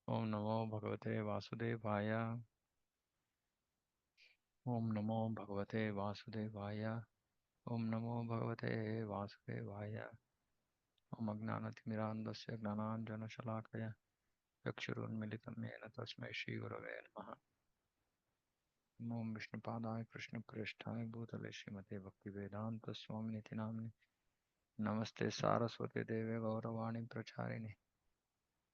ओम नमो भगवते वासुदेवाय। ओम नमो भगवते वासुदेवाय। ओम नमो भगवते वासुदेवाय। ओम अज्ञानतिमिरान्धस्य ज्ञानाञ्जनशलाकया चक्षुरुन्मिलितं येन तस्मै श्रीगुरवे नमः। ओम विष्णुपादाय कृष्णप्रेष्ठाय भूतले श्रीमते भक्तिवेदान्तस्वामिनिति नाम्नि नमस्ते सारस्वते देवे गौरवाणी प्रचारिणे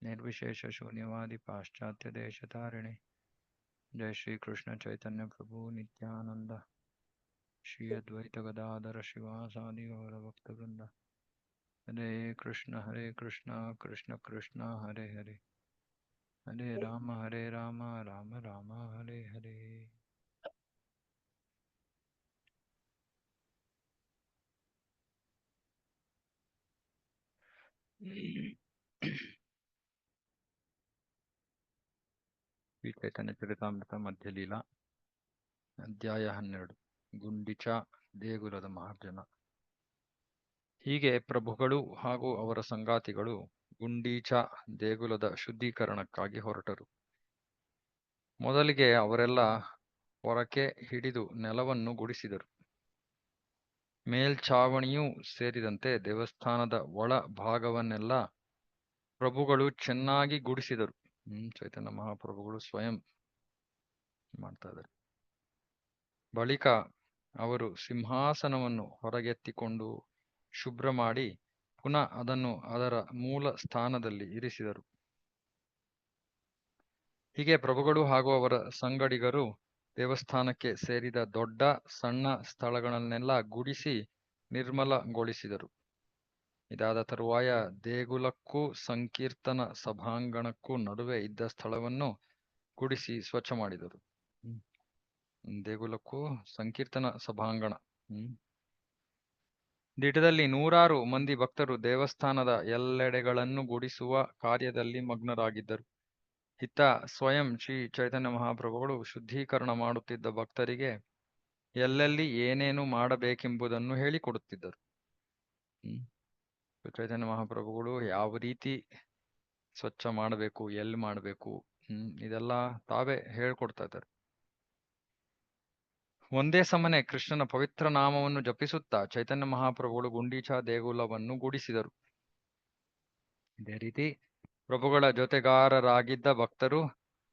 निर्विशेषशून्यवादी पाश्चात्यदेशतारिणे जय श्री कृष्ण चैतन्य प्रभु नित्यानंद श्री अद्वैत गदाधर शिवासादि गौरभक्तवृंद। हरे कृष्ण कृष्ण कृष्ण हरे हरे हरे राम राम राम हरे हरे। ಶ್ರೀ ಚೈತನ್ಯ ಚರಿತಾಮೃತ ಮಧ್ಯ ಲೀಲಾ ಅಧ್ಯಾಯ 12 ಗುಂಡಿಚ ದೇಗುಲದ ಮಾರ್ಜನ. ಹೀಗೆ ಪ್ರಭುಗಳು ಹಾಗೂ ಅವರ ಸಂಗಾತಿಗಳು ಗುಂಡೀಚ ದೇಗುಲದ ಶುದ್ಧೀಕರಣಕ್ಕಾಗಿ ಹೊರಟರು. ಮೊದಲಿಗೆ ಅವರೆಲ್ಲ ಹೊರಕೆ ಹಿಡಿದು ನೆಲವನ್ನು ಗುಡಿಸಿದರು. ಮೇಲ್ಛಾವಣಿಯೂ ಸೇರಿದಂತೆ ದೇವಸ್ಥಾನದ ಒಳ ಭಾಗವನ್ನೆಲ್ಲ ಪ್ರಭುಗಳು ಚೆನ್ನಾಗಿ ಗುಡಿಸಿದರು. ಚೈತನ್ಯ ಮಹಾಪ್ರಭುಗಳು ಸ್ವಯಂ ಮಾಡ್ತಾ ಇದ್ದಾರೆ. ಬಳಿಕ ಅವರು ಸಿಂಹಾಸನವನ್ನು ಹೊರಗೆತ್ತಿಕೊಂಡು ಶುಭ್ರ ಮಾಡಿ ಪುನಃ ಅದನ್ನು ಅದರ ಮೂಲ ಸ್ಥಾನದಲ್ಲಿ ಇರಿಸಿದರು. ಹೀಗೆ ಪ್ರಭುಗಳು ಹಾಗೂ ಅವರ ಸಂಗಡಿಗರು ದೇವಸ್ಥಾನಕ್ಕೆ ಸೇರಿದ ದೊಡ್ಡ ಸಣ್ಣ ಸ್ಥಳಗಳನ್ನೆಲ್ಲ ಗುಡಿಸಿ ನಿರ್ಮಲಗೊಳಿಸಿದರು. ಇದಾದ ತರುವಾಯ ದೇಗುಲಕ್ಕೂ ಸಂಕೀರ್ತನ ಸಭಾಂಗಣಕ್ಕೂ ನಡುವೆ ಇದ್ದ ಸ್ಥಳವನ್ನು ಗುಡಿಸಿ ಸ್ವಚ್ಛ ಮಾಡಿದರು. ದೇಗುಲಕ್ಕೂ ಸಂಕೀರ್ತನ ಸಭಾಂಗಣ. ದಿಟದಲ್ಲಿ 100 ಮಂದಿ ಭಕ್ತರು ದೇವಸ್ಥಾನದ ಎಲ್ಲೆಡೆಗಳನ್ನು ಗುಡಿಸುವ ಕಾರ್ಯದಲ್ಲಿ ಮಗ್ನರಾಗಿದ್ದರು. ಇತ್ತ ಸ್ವಯಂ ಶ್ರೀ ಚೈತನ್ಯ ಮಹಾಪ್ರಭುಗಳು ಶುದ್ಧೀಕರಣ ಮಾಡುತ್ತಿದ್ದ ಭಕ್ತರಿಗೆ ಎಲ್ಲೆಲ್ಲಿ ಏನೇನು ಮಾಡಬೇಕೆಂಬುದನ್ನು ಹೇಳಿಕೊಡುತ್ತಿದ್ದರು. ಚೈತನ್ಯ ಮಹಾಪ್ರಭುಗಳು ಯಾವ ರೀತಿ ಸ್ವಚ್ಛ ಮಾಡಬೇಕು, ಎಲ್ಲಿ ಮಾಡಬೇಕು, ಇದೆಲ್ಲ ತಾವೇ ಹೇಳ್ಕೊಡ್ತಾ ಇದ್ದಾರೆ. ಒಂದೇ ಸಮನೆ ಕೃಷ್ಣನ ಪವಿತ್ರ ನಾಮವನ್ನು ಜಪಿಸುತ್ತಾ ಚೈತನ್ಯ ಮಹಾಪ್ರಭುಗಳು ಗುಂಡೀಚಾ ದೇಗುಲವನ್ನು ಗುಡಿಸಿದರು. ಇದೇ ರೀತಿ ಪ್ರಭುಗಳ ಜೊತೆಗಾರರಾಗಿದ್ದ ಭಕ್ತರು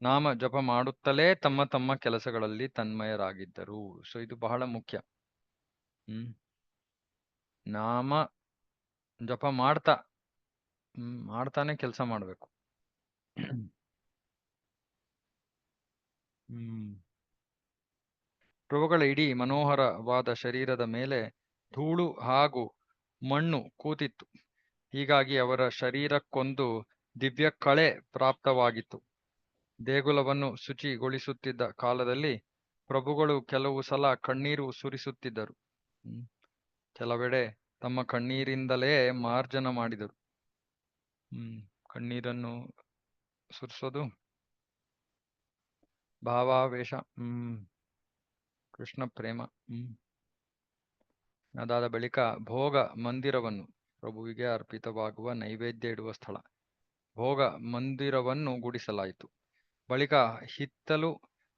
ನಾಮ ಜಪ ಮಾಡುತ್ತಲೇ ತಮ್ಮ ತಮ್ಮ ಕೆಲಸಗಳಲ್ಲಿ ತನ್ಮಯರಾಗಿದ್ದರು. ಸೊ ಇದು ಬಹಳ ಮುಖ್ಯ. ನಾಮ ಜಪ ಮಾಡ್ತಾನೆ ಕೆಲಸ ಮಾಡಬೇಕು. ಪ್ರಭುಗಳ ಇಡೀ ಮನೋಹರವಾದ ಶರೀರದ ಮೇಲೆ ಧೂಳು ಹಾಗೂ ಮಣ್ಣು ಕೂತಿತ್ತು. ಹೀಗಾಗಿ ಅವರ ಶರೀರಕ್ಕೊಂದು ದಿವ್ಯ ಕಳೆ ಪ್ರಾಪ್ತವಾಗಿತ್ತು. ದೇಗುಲವನ್ನು ಶುಚಿಗೊಳಿಸುತ್ತಿದ್ದ ಕಾಲದಲ್ಲಿ ಪ್ರಭುಗಳು ಕೆಲವು ಸಲ ಕಣ್ಣೀರು ಸುರಿಸುತ್ತಿದ್ದರು. ಕೆಲವೆಡೆ ತಮ್ಮ ಕಣ್ಣೀರಿಂದಲೇ ಮಾರ್ಜನ ಮಾಡಿದರು. ಕಣ್ಣೀರನ್ನು ಸುರಿಸೋದು ಭಾವಾವೇಶ, ಕೃಷ್ಣ ಪ್ರೇಮ. ಅದಾದ ಬಳಿಕ ಭೋಗ ಮಂದಿರವನ್ನು, ಪ್ರಭುವಿಗೆ ಅರ್ಪಿತವಾಗುವ ನೈವೇದ್ಯ ಇಡುವ ಸ್ಥಳ, ಭೋಗ ಮಂದಿರವನ್ನು ಗುಡಿಸಲಾಯಿತು. ಬಳಿಕ ಹಿತ್ತಲು,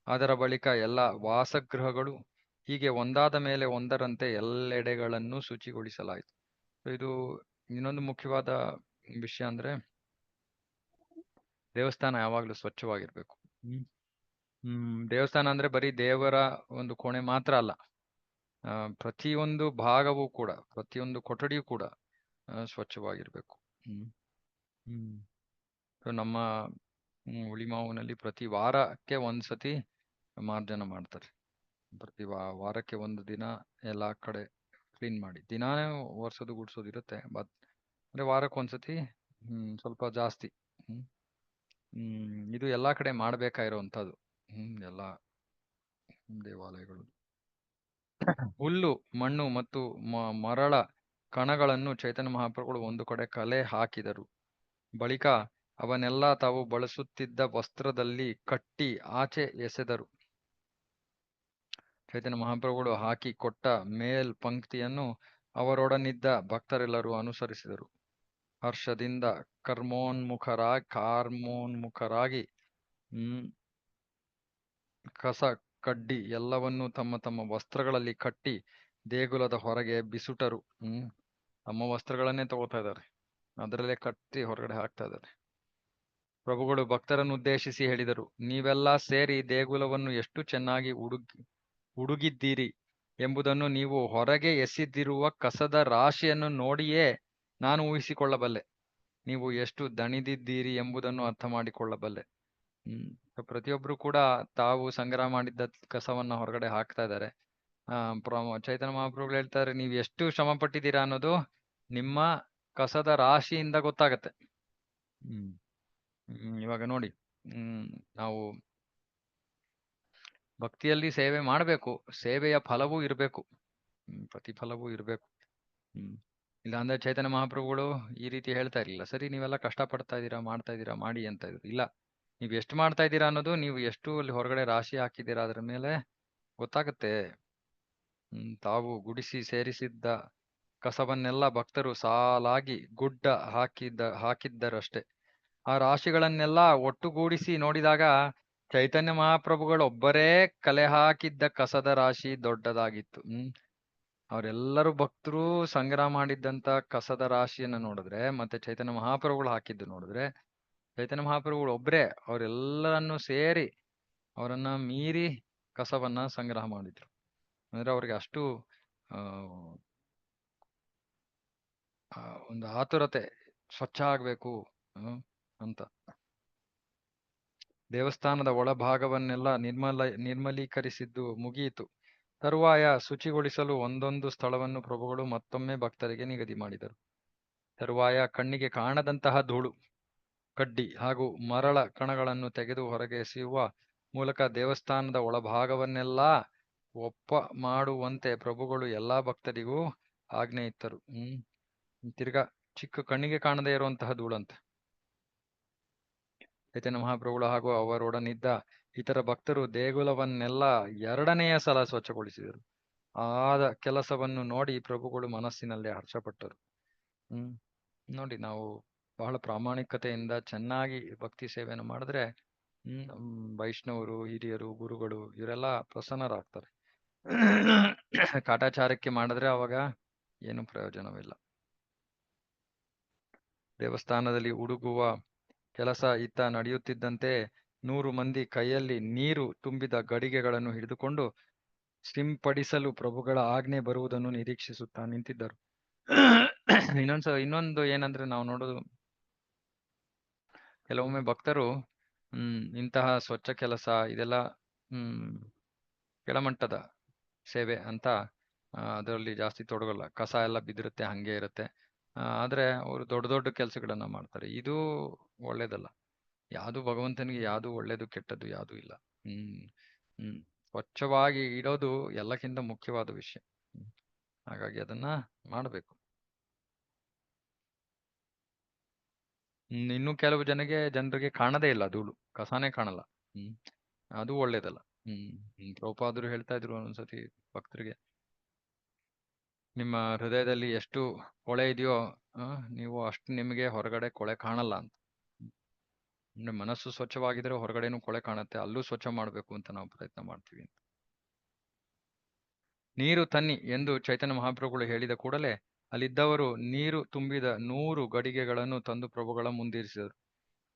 ಅದರ ಬಳಿಕ ಎಲ್ಲ ವಾಸಗೃಹಗಳು, ಹೀಗೆ ಒಂದಾದ ಮೇಲೆ ಒಂದರಂತೆ ಎಲ್ಲೆಡೆಗಳನ್ನು ಶುಚಿಗೊಳಿಸಲಾಯಿತು. ಇದು ಇನ್ನೊಂದು ಮುಖ್ಯವಾದ ವಿಷಯ ಅಂದ್ರೆ ದೇವಸ್ಥಾನ ಯಾವಾಗಲೂ ಸ್ವಚ್ಛವಾಗಿರ್ಬೇಕು. ದೇವಸ್ಥಾನ ಅಂದ್ರೆ ಬರೀ ದೇವರ ಒಂದು ಕೋಣೆ ಮಾತ್ರ ಅಲ್ಲ, ಪ್ರತಿಯೊಂದು ಭಾಗವೂ ಕೂಡ, ಪ್ರತಿಯೊಂದು ಕೊಠಡಿಯೂ ಕೂಡ ಸ್ವಚ್ಛವಾಗಿರ್ಬೇಕು. ನಮ್ಮ ಉಳಿಮಾವಿನಲ್ಲಿ ಪ್ರತಿ ವಾರಕ್ಕೆ ಒಂದ್ಸತಿ ಮಾರ್ಜನ ಮಾಡ್ತಾರೆ. ಪ್ರತಿ ವಾರಕ್ಕೆ ಒಂದು ದಿನ ಎಲ್ಲಾ ಕಡೆ ಕ್ಲೀನ್ ಮಾಡಿ, ದಿನಾನೇ ಒರೆಸೋದು ಗುಡ್ಸೋದು ಇರುತ್ತೆ, ಬಟ್ ಅಂದ್ರೆ ವಾರಕ್ಕೆ ಒಂದ್ಸತಿ ಸ್ವಲ್ಪ ಜಾಸ್ತಿ. ಇದು ಎಲ್ಲಾ ಕಡೆ ಮಾಡ್ಬೇಕಾಗಿರುವಂತದ್ದು. ಎಲ್ಲಾ ದೇವಾಲಯಗಳು. ಹುಲ್ಲು, ಮಣ್ಣು ಮತ್ತು ಮರಳ ಕಣಗಳನ್ನು ಚೈತನ್ಯ ಮಹಾಪ್ರಭುಗಳು ಒಂದು ಕಡೆ ಕಲೆ ಹಾಕಿದರು. ಬಳಿಕ ಅವನ್ನೆಲ್ಲ ತಾವು ಬಳಸುತ್ತಿದ್ದ ವಸ್ತ್ರದಲ್ಲಿ ಕಟ್ಟಿ ಆಚೆ ಎಸೆದರು. ಚೈತನ್ಯ ಮಹಾಪ್ರಭುಗಳು ಹಾಕಿ ಕೊಟ್ಟ ಮೇಲ್ಪಂಕ್ತಿಯನ್ನು ಅವರೊಡನಿದ್ದ ಭಕ್ತರೆಲ್ಲರೂ ಅನುಸರಿಸಿದರು. ಹರ್ಷದಿಂದ ಕಾರ್ಮೋನ್ಮುಖರಾಗಿ ಕಸ ಕಡ್ಡಿ ಎಲ್ಲವನ್ನೂ ತಮ್ಮ ತಮ್ಮ ವಸ್ತ್ರಗಳಲ್ಲಿ ಕಟ್ಟಿ ದೇಗುಲದ ಹೊರಗೆ ಬಿಸುಟರು. ತಮ್ಮ ವಸ್ತ್ರಗಳನ್ನೇ ತಗೋತಾ ಇದ್ದಾರೆ, ಅದರಲ್ಲೇ ಕಟ್ಟಿ ಹೊರಗಡೆ ಹಾಕ್ತಾ ಇದ್ದಾರೆ. ಪ್ರಭುಗಳು ಭಕ್ತರನ್ನು ಉದ್ದೇಶಿಸಿ ಹೇಳಿದರು, ನೀವೆಲ್ಲ ಸೇರಿ ದೇಗುಲವನ್ನು ಎಷ್ಟು ಚೆನ್ನಾಗಿ ಹುಡುಗಿದ್ದೀರಿ ಎಂಬುದನ್ನು ನೀವು ಹೊರಗೆ ಎಸೆದಿರುವ ಕಸದ ರಾಶಿಯನ್ನು ನೋಡಿಯೇ ನಾನು ಊಹಿಸಿಕೊಳ್ಳಬಲ್ಲೆ. ನೀವು ಎಷ್ಟು ದಣಿದಿದ್ದೀರಿ ಎಂಬುದನ್ನು ಅರ್ಥ ಮಾಡಿಕೊಳ್ಳಬಲ್ಲೆ. ಪ್ರತಿಯೊಬ್ರು ಕೂಡ ತಾವು ಸಂಗ್ರಹ ಮಾಡಿದ್ದ ಕಸವನ್ನ ಹೊರಗಡೆ ಹಾಕ್ತಾ ಇದ್ದಾರೆ. ಚೈತನ್ಯ ಮಹಾಪ್ರಭುಗಳು ಹೇಳ್ತಾರೆ, ನೀವು ಎಷ್ಟು ಶ್ರಮ ಪಟ್ಟಿದ್ದೀರಾ ಅನ್ನೋದು ನಿಮ್ಮ ಕಸದ ರಾಶಿಯಿಂದ ಗೊತ್ತಾಗತ್ತೆ. ಇವಾಗ ನೋಡಿ, ನಾವು ಭಕ್ತಿಯಲ್ಲಿ ಸೇವೆ ಮಾಡಬೇಕು, ಸೇವೆಯ ಫಲವೂ ಇರಬೇಕು, ಪ್ರತಿಫಲವೂ ಇರಬೇಕು. ಇಲ್ಲಾಂದ್ರೆ ಚೈತನ್ಯ ಮಹಾಪ್ರಭುಗಳು ಈ ರೀತಿ ಹೇಳ್ತಾ ಇರ್ಲಿಲ್ಲ. ಸರಿ, ನೀವೆಲ್ಲ ಕಷ್ಟ ಪಡ್ತಾ ಇದ್ದೀರಾ, ಮಾಡ್ತಾ ಇದ್ದೀರಾ, ಮಾಡಿ ಅಂತ ಇದ್ರು. ಇಲ್ಲ, ನೀವು ಎಷ್ಟು ಮಾಡ್ತಾ ಇದ್ದೀರಾ ಅನ್ನೋದು, ನೀವು ಎಷ್ಟು ಅಲ್ಲಿ ಹೊರಗಡೆ ರಾಶಿ ಹಾಕಿದ್ದೀರಾ ಅದ್ರ ಮೇಲೆ ಗೊತ್ತಾಗತ್ತೆ. ತಾವು ಗುಡಿಸಿ ಸೇರಿಸಿದ್ದ ಕಸವನ್ನೆಲ್ಲ ಭಕ್ತರು ಸಾಲಾಗಿ ಗುಡ್ಡ ಹಾಕಿದ್ದರಷ್ಟೇ. ಆ ರಾಶಿಗಳನ್ನೆಲ್ಲ ಒಟ್ಟುಗೂಡಿಸಿ ನೋಡಿದಾಗ ಚೈತನ್ಯ ಮಹಾಪ್ರಭುಗಳು ಒಬ್ಬರೇ ಕಲೆ ಹಾಕಿದ್ದ ಕಸದ ರಾಶಿ ದೊಡ್ಡದಾಗಿತ್ತು. ಅವರೆಲ್ಲರೂ ಭಕ್ತರು ಸಂಗ್ರಹ ಮಾಡಿದ್ದಂತ ಕಸದ ರಾಶಿಯನ್ನ ನೋಡಿದ್ರೆ, ಮತ್ತೆ ಚೈತನ್ಯ ಮಹಾಪ್ರಭುಗಳು ಹಾಕಿದ್ದು ನೋಡಿದ್ರೆ, ಚೈತನ್ಯ ಮಹಾಪ್ರಭುಗಳು ಒಬ್ರೇ ಅವರೆಲ್ಲರನ್ನು ಸೇರಿ ಅವರನ್ನ ಮೀರಿ ಕಸವನ್ನ ಸಂಗ್ರಹ ಮಾಡಿದ್ರು. ಅಂದ್ರೆ ಅವ್ರಿಗೆ ಅಷ್ಟು ಒಂದು ಆತುರತೆ, ಸ್ವಚ್ಛ ಆಗ್ಬೇಕು ಅಂತ. ದೇವಸ್ಥಾನದ ಒಳಭಾಗವನ್ನೆಲ್ಲ ನಿರ್ಮಲೀಕರಿಸಿದ್ದು ಮುಗಿಯಿತು. ತರುವಾಯ ಶುಚಿಗೊಳಿಸಲು ಒಂದೊಂದು ಸ್ಥಳವನ್ನು ಪ್ರಭುಗಳು ಮತ್ತೊಮ್ಮೆ ಭಕ್ತರಿಗೆ ನಿಗದಿ ಮಾಡಿದರು. ತರುವಾಯ ಕಣ್ಣಿಗೆ ಕಾಣದಂತಹ ಧೂಳು, ಕಡ್ಡಿ ಹಾಗೂ ಮರಳ ಕಣಗಳನ್ನು ತೆಗೆದು ಹೊರಗೆ ಎಸೆಯುವ ಮೂಲಕ ದೇವಸ್ಥಾನದ ಒಳಭಾಗವನ್ನೆಲ್ಲ ಒಪ್ಪ ಮಾಡುವಂತೆ ಪ್ರಭುಗಳು ಎಲ್ಲಾ ಭಕ್ತರಿಗೂ ಆಜ್ಞೆ ಇತ್ತರು. ತಿರ್ಗಾ ಚಿಕ್ಕ ಕಣ್ಣಿಗೆ ಕಾಣದೇ ಇರುವಂತಹ ಧೂಳಂತೆ. ಚೈತನ್ಯ ಮಹಾಪ್ರಭುಗಳು ಹಾಗೂ ಅವರೊಡನಿದ್ದ ಇತರ ಭಕ್ತರು ದೇಗುಲವನ್ನೆಲ್ಲ 2ನೆಯ ಸಲ ಸ್ವಚ್ಛಗೊಳಿಸಿದರು. ಆದ ಕೆಲಸವನ್ನು ನೋಡಿ ಪ್ರಭುಗಳು ಮನಸ್ಸಿನಲ್ಲಿ ಹರ್ಷಪಟ್ಟರು. ನೋಡಿ, ನಾವು ಬಹಳ ಪ್ರಾಮಾಣಿಕತೆಯಿಂದ ಚೆನ್ನಾಗಿ ಭಕ್ತಿ ಸೇವೆಯನ್ನು ಮಾಡಿದ್ರೆ ವೈಷ್ಣವರು, ಹಿರಿಯರು, ಗುರುಗಳು ಇವರೆಲ್ಲ ಪ್ರಸನ್ನರಾಗ್ತಾರೆ. ಕಾಟಾಚಾರಕ್ಕೆ ಮಾಡಿದ್ರೆ ಅವಾಗ ಏನು ಪ್ರಯೋಜನವಿಲ್ಲ. ದೇವಸ್ಥಾನದಲ್ಲಿ ಹುಡುಗುವ ಕೆಲಸ ಇತ್ತ ನಡೆಯುತ್ತಿದ್ದಂತೆ 100 ಮಂದಿ ಕೈಯಲ್ಲಿ ನೀರು ತುಂಬಿದ ಗಡಿಗೆಗಳನ್ನು ಹಿಡಿದುಕೊಂಡು ಸಿಂಪಡಿಸಲು ಪ್ರಭುಗಳ ಆಜ್ಞೆ ಬರುವುದನ್ನು ನಿರೀಕ್ಷಿಸುತ್ತಾ ನಿಂತಿದ್ದರು. ಇನ್ನೊಂದು ಏನಂದ್ರೆ, ನಾವು ನೋಡೋದು ಕೆಲವೊಮ್ಮೆ ಭಕ್ತರು ಇಂತಹ ಸ್ವಚ್ಛ ಕೆಲಸ ಇದೆಲ್ಲ ಕೆಳಮಟ್ಟದ ಸೇವೆ ಅಂತ ಅದರಲ್ಲಿ ಜಾಸ್ತಿ ತೊಡಗಲ್ಲ. ಕಸ ಎಲ್ಲ ಬಿದ್ದಿರುತ್ತೆ, ಹಂಗೆ ಇರುತ್ತೆ. ಆದ್ರೆ ಅವರು ದೊಡ್ಡ ದೊಡ್ಡ ಕೆಲಸಗಳನ್ನ ಮಾಡ್ತಾರೆ. ಇದು ಒಳ್ಳೇದಲ್ಲ. ಯಾವುದು ಭಗವಂತನಿಗೆ ಯಾವುದು ಒಳ್ಳೇದು ಕೆಟ್ಟದ್ದು ಯಾವುದು ಇಲ್ಲ. ಸ್ವಚ್ಛವಾಗಿ ಇಡೋದು ಎಲ್ಲಕ್ಕಿಂತ ಮುಖ್ಯವಾದ ವಿಷಯ. ಹಾಗಾಗಿ ಅದನ್ನ ಮಾಡಬೇಕು. ಇನ್ನು ಕೆಲವು ಜನರಿಗೆ ಕಾಣದೇ ಇಲ್ಲ ಧೂಳು, ಕಸಾನೇ ಕಾಣಲ್ಲ. ಅದು ಒಳ್ಳೇದಲ್ಲ. ಪ್ರಭುಪಾದರು ಹೇಳ್ತಾ ಇದ್ರು ಒಂದೊಂದ್ಸತಿ ಭಕ್ತರಿಗೆ, ನಿಮ್ಮ ಹೃದಯದಲ್ಲಿ ಎಷ್ಟು ಕೊಳೆ ಇದೆಯೋ ನೀವು ಅಷ್ಟು ನಿಮಗೆ ಹೊರಗಡೆ ಕೊಳೆ ಕಾಣಲ್ಲ ಅಂತ. ಮನಸ್ಸು ಸ್ವಚ್ಛವಾಗಿದ್ರೆ ಹೊರಗಡೆನೂ ಕೊಳೆ ಕಾಣುತ್ತೆ, ಅಲ್ಲೂ ಸ್ವಚ್ಛ ಮಾಡಬೇಕು ಅಂತ ನಾವು ಪ್ರಯತ್ನ ಮಾಡ್ತೀವಿ. ನೀರು ತನ್ನಿ ಎಂದು ಚೈತನ್ಯ ಮಹಾಪ್ರಭುಗಳು ಹೇಳಿದ ಕೂಡಲೇ ಅಲ್ಲಿದ್ದವರು ನೀರು ತುಂಬಿದ 100 ಗಡಿಗೆಗಳನ್ನು ತಂದು ಪ್ರಭುಗಳ ಮುಂದಿರಿಸಿದರು.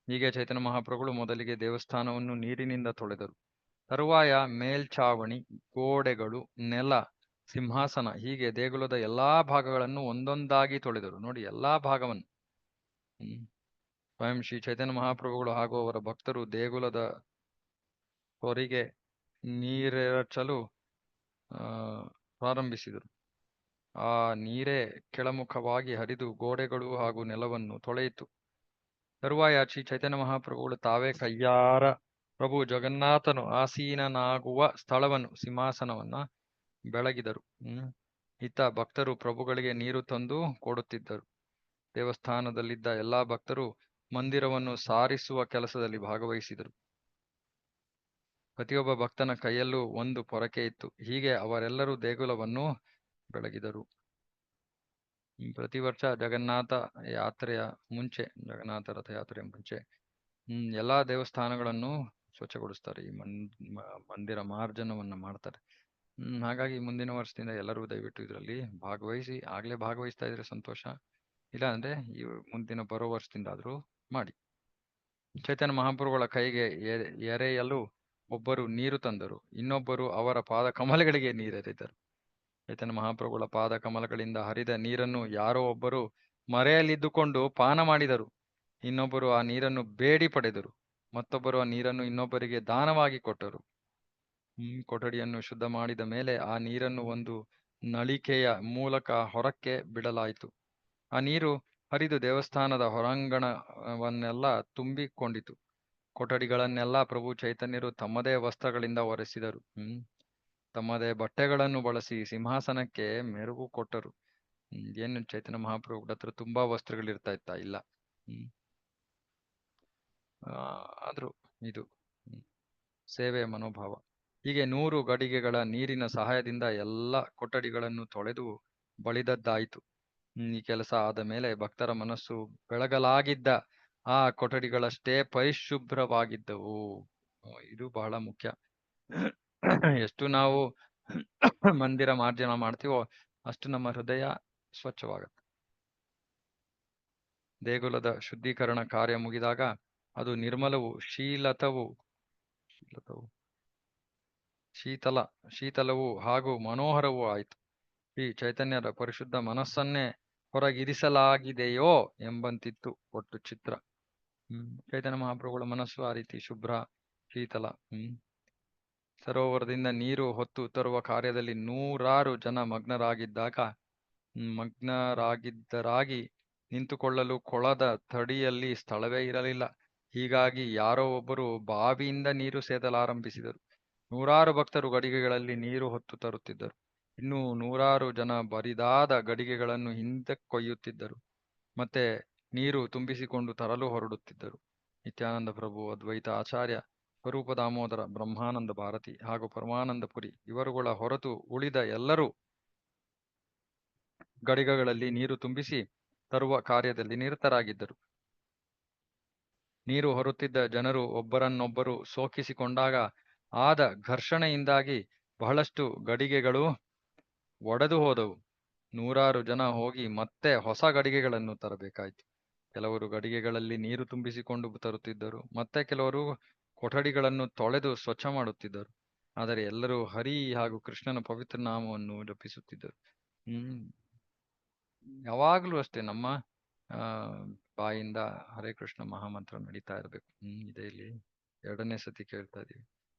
ಹೀಗೆ ಚೈತನ್ಯ ಮಹಾಪ್ರಭುಗಳು ಮೊದಲಿಗೆ ದೇವಸ್ಥಾನವನ್ನು ನೀರಿನಿಂದ ತೊಳೆದರು. ತರುವಾಯ ಮೇಲ್ಛಾವಣಿ, ಗೋಡೆಗಳು, ನೆಲ, ಸಿಂಹಾಸನ ಹೀಗೆ ದೇಗುಲದ ಎಲ್ಲಾ ಭಾಗಗಳನ್ನು ಒಂದೊಂದಾಗಿ ತೊಳೆದರು. ನೋಡಿ, ಎಲ್ಲಾ ಭಾಗವನ್ನು. ಸ್ವಯಂ ಶ್ರೀ ಚೈತನ್ಯ ಮಹಾಪ್ರಭುಗಳು ಹಾಗೂ ಅವರ ಭಕ್ತರು ದೇಗುಲದ ಹೊರಗೆ ನೀರೆರಚಲು ಪ್ರಾರಂಭಿಸಿದರು. ಆ ನೀರೇ ಕೆಳಮುಖವಾಗಿ ಹರಿದು ಗೋಡೆಗಳು ಹಾಗೂ ನೆಲವನ್ನು ತೊಳೆಯಿತು. ತರುವಾಯ ಶ್ರೀ ಚೈತನ್ಯ ಮಹಾಪ್ರಭುಗಳು ತಾವೇ ಕೈಯಾರ ಪ್ರಭು ಜಗನ್ನಾಥನು ಆಸೀನನಾಗುವ ಸ್ಥಳವನ್ನು, ಸಿಂಹಾಸನವನ್ನ ಬೆಳಗಿದರು. ಇತ್ತ ಭಕ್ತರು ಪ್ರಭುಗಳಿಗೆ ನೀರು ತಂದು ಕೊಡುತ್ತಿದ್ದರು. ದೇವಸ್ಥಾನದಲ್ಲಿದ್ದ ಎಲ್ಲಾ ಭಕ್ತರು ಮಂದಿರವನ್ನು ಸಾರಿಸುವ ಕೆಲಸದಲ್ಲಿ ಭಾಗವಹಿಸಿದರು. ಪ್ರತಿಯೊಬ್ಬ ಭಕ್ತನ ಕೈಯಲ್ಲೂ ಒಂದು ಪೊರಕೆ ಇತ್ತು. ಹೀಗೆ ಅವರೆಲ್ಲರೂ ದೇಗುಲವನ್ನು ಬೆಳಗಿದರು. ಪ್ರತಿ ವರ್ಷ ಜಗನ್ನಾಥ ಯಾತ್ರೆಯ ಮುಂಚೆ, ಜಗನ್ನಾಥ ರಥಯಾತ್ರೆಯ ಮುಂಚೆ ಎಲ್ಲಾ ದೇವಸ್ಥಾನಗಳನ್ನು ಸ್ವಚ್ಛಗೊಳಿಸ್ತಾರೆ. ಈ ಮಂದಿರ ಮಾರ್ಜನವನ್ನ ಮಾಡ್ತಾರೆ. ಹಾಗಾಗಿ ಮುಂದಿನ ವರ್ಷದಿಂದ ಎಲ್ಲರೂ ದಯವಿಟ್ಟು ಇದರಲ್ಲಿ ಭಾಗವಹಿಸಿ. ಆಗ್ಲೇ ಭಾಗವಹಿಸ್ತಾ ಇದ್ರೆ ಸಂತೋಷ, ಇಲ್ಲ ಅಂದ್ರೆ ಈ ಮುಂದಿನ ಬರೋ ವರ್ಷದಿಂದಾದ್ರೂ ಮಾಡಿ. ಚೈತನ್ಯ ಮಹಾಪ್ರಭುಗಳ ಕೈಗೆ ಎರೆಯಲು ಒಬ್ಬರು ನೀರು ತಂದರು, ಇನ್ನೊಬ್ಬರು ಅವರ ಪಾದ ಕಮಲಗಳಿಗೆ ನೀರೆರೆದರು. ಚೈತನ್ಯ ಮಹಾಪ್ರಭುಗಳ ಪಾದ ಕಮಲಗಳಿಂದ ಹರಿದ ನೀರನ್ನು ಯಾರೋ ಒಬ್ಬರು ಮರೆಯಲ್ಲಿದ್ದುಕೊಂಡು ಪಾನ ಮಾಡಿದರು. ಇನ್ನೊಬ್ಬರು ಆ ನೀರನ್ನು ಬೇಡಿ ಪಡೆದರು. ಮತ್ತೊಬ್ಬರು ಆ ನೀರನ್ನು ಇನ್ನೊಬ್ಬರಿಗೆ ದಾನವಾಗಿ ಕೊಟ್ಟರು. ಕೊಠಡಿಯನ್ನು ಶುದ್ಧ ಮಾಡಿದ ಮೇಲೆ ಆ ನೀರನ್ನು ಒಂದು ನಳಿಕೆಯ ಮೂಲಕ ಹೊರಕ್ಕೆ ಬಿಡಲಾಯಿತು. ಆ ನೀರು ಹರಿದು ದೇವಸ್ಥಾನದ ಹೊರಾಂಗಣವನ್ನೆಲ್ಲ ತುಂಬಿಕೊಂಡಿತು. ಕೊಠಡಿಗಳನ್ನೆಲ್ಲ ಪ್ರಭು ಚೈತನ್ಯರು ತಮ್ಮದೇ ವಸ್ತ್ರಗಳಿಂದ ಒರೆಸಿದರು. ತಮ್ಮದೇ ಬಟ್ಟೆಗಳನ್ನು ಬಳಸಿ ಸಿಂಹಾಸನಕ್ಕೆ ಮೆರುಗು ಕೊಟ್ಟರು. ಏನು ಚೈತನ್ಯ ಮಹಾಪ್ರಭುಗಳ ಹತ್ರ ತುಂಬಾ ವಸ್ತ್ರಗಳಿರ್ತಾ ಇತ್ತಾ? ಇಲ್ಲ. ಆದ್ರೂ ಇದು ಸೇವೆಯ ಮನೋಭಾವ. ಹೀಗೆ 100 ಗಡಿಗೆಗಳ ನೀರಿನ ಸಹಾಯದಿಂದ ಎಲ್ಲ ಕೊಠಡಿಗಳನ್ನು ತೊಳೆದು ಬಳಿದದ್ದಾಯಿತು. ಈ ಕೆಲಸ ಆದ ಮೇಲೆ ಭಕ್ತರ ಮನಸ್ಸು ಬೆಳಗಲಾಗಿದ್ದ ಆ ಕೊಠಡಿಗಳಷ್ಟೇ ಪರಿಶುಭ್ರವಾಗಿದ್ದವು. ಇದು ಬಹಳ ಮುಖ್ಯ. ಎಷ್ಟು ನಾವು ಮಂದಿರ ಮಾರ್ಜನ ಮಾಡ್ತೀವೋ ಅಷ್ಟು ನಮ್ಮ ಹೃದಯ ಸ್ವಚ್ಛವಾಗುತ್ತೆ. ದೇಗುಲದ ಶುದ್ಧೀಕರಣ ಕಾರ್ಯ ಮುಗಿದಾಗ ಅದು ನಿರ್ಮಲವು ಶೀತಲವೂ ಹಾಗೂ ಮನೋಹರವೂ ಆಯಿತು. ಈ ಚೈತನ್ಯದ ಪರಿಶುದ್ಧ ಮನಸ್ಸನ್ನೇ ಹೊರಗಿರಿಸಲಾಗಿದೆಯೋ ಎಂಬಂತಿತ್ತು ಒಟ್ಟು ಚಿತ್ರ. ಚೈತನ್ಯ ಮಹಾಪ್ರಭುಗಳ ಮನಸ್ಸು ಆ ರೀತಿ ಶುಭ್ರ, ಶೀತಲ. ಸರೋವರದಿಂದ ನೀರು ಹೊತ್ತು ತರುವ ಕಾರ್ಯದಲ್ಲಿ 100 ಜನ ಮಗ್ನರಾಗಿದ್ದರಾಗಿ ನಿಂತುಕೊಳ್ಳಲು ಕೊಳದ ತಡಿಯಲ್ಲಿ ಸ್ಥಳವೇ ಇರಲಿಲ್ಲ. ಹೀಗಾಗಿ ಯಾರೋ ಒಬ್ಬರು ಬಾವಿಯಿಂದ ನೀರು ಸೇದಲಾರಂಭಿಸಿದರು. 100 ಭಕ್ತರು ಗಡಿಗೆಗಳಲ್ಲಿ ನೀರು ಹೊತ್ತು ತರುತ್ತಿದ್ದರು. ಇನ್ನೂ 100 ಜನ ಬರಿದಾದ ಗಡಿಗೆಗಳನ್ನು ಹಿಂದಕ್ಕೊಯ್ಯುತ್ತಿದ್ದರು. ಮತ್ತೆ ನೀರು ತುಂಬಿಸಿಕೊಂಡು ತರಲು ಹೊರಡುತ್ತಿದ್ದರು. ನಿತ್ಯಾನಂದ ಪ್ರಭು, ಅದ್ವೈತ ಆಚಾರ್ಯ, ಸ್ವರೂಪ ದಾಮೋದರ, ಬ್ರಹ್ಮಾನಂದ ಭಾರತಿ ಹಾಗೂ ಪರಮಾನಂದ ಪುರಿ ಇವರುಗಳ ಹೊರತು ಉಳಿದ ಎಲ್ಲರೂ ಗಡಿಗೆಗಳಲ್ಲಿ ನೀರು ತುಂಬಿಸಿ ತರುವ ಕಾರ್ಯದಲ್ಲಿ ನಿರತರಾಗಿದ್ದರು. ನೀರು ಹೊರುತ್ತಿದ್ದ ಜನರು ಒಬ್ಬರನ್ನೊಬ್ಬರು ಸೋಕಿಸಿಕೊಂಡಾಗ ಆದ ಘರ್ಷಣೆಯಿಂದಾಗಿ ಬಹಳಷ್ಟು ಗಡಿಗೆಗಳು ಒಡೆದು ಹೋದವು. 100 ಜನ ಹೋಗಿ ಮತ್ತೆ ಹೊಸ ಗಡಿಗೆಗಳನ್ನು ತರಬೇಕಾಯಿತು. ಕೆಲವರು ಗಡಿಗೆಗಳಲ್ಲಿ ನೀರು ತುಂಬಿಸಿಕೊಂಡು ತರುತ್ತಿದ್ದರು. ಮತ್ತೆ ಕೆಲವರು ಕೊಠಡಿಗಳನ್ನು ತೊಳೆದು ಸ್ವಚ್ಛ ಮಾಡುತ್ತಿದ್ದರು. ಆದರೆ ಎಲ್ಲರೂ ಹರಿ ಹಾಗೂ ಕೃಷ್ಣನ ಪವಿತ್ರ ನಾಮವನ್ನು ಜಪಿಸುತ್ತಿದ್ದರು. ಯಾವಾಗ್ಲೂ ಅಷ್ಟೇ ನಮ್ಮ ಬಾಯಿಂದ ಹರೇ ಕೃಷ್ಣ ಮಹಾಮಂತ್ರ ನಡೀತಾ ಇರಬೇಕು. ಇದೇ ಇಲ್ಲಿ 2ನೇ ಸತಿ ಕೇಳ್ತಾ ಇದೀವಿ.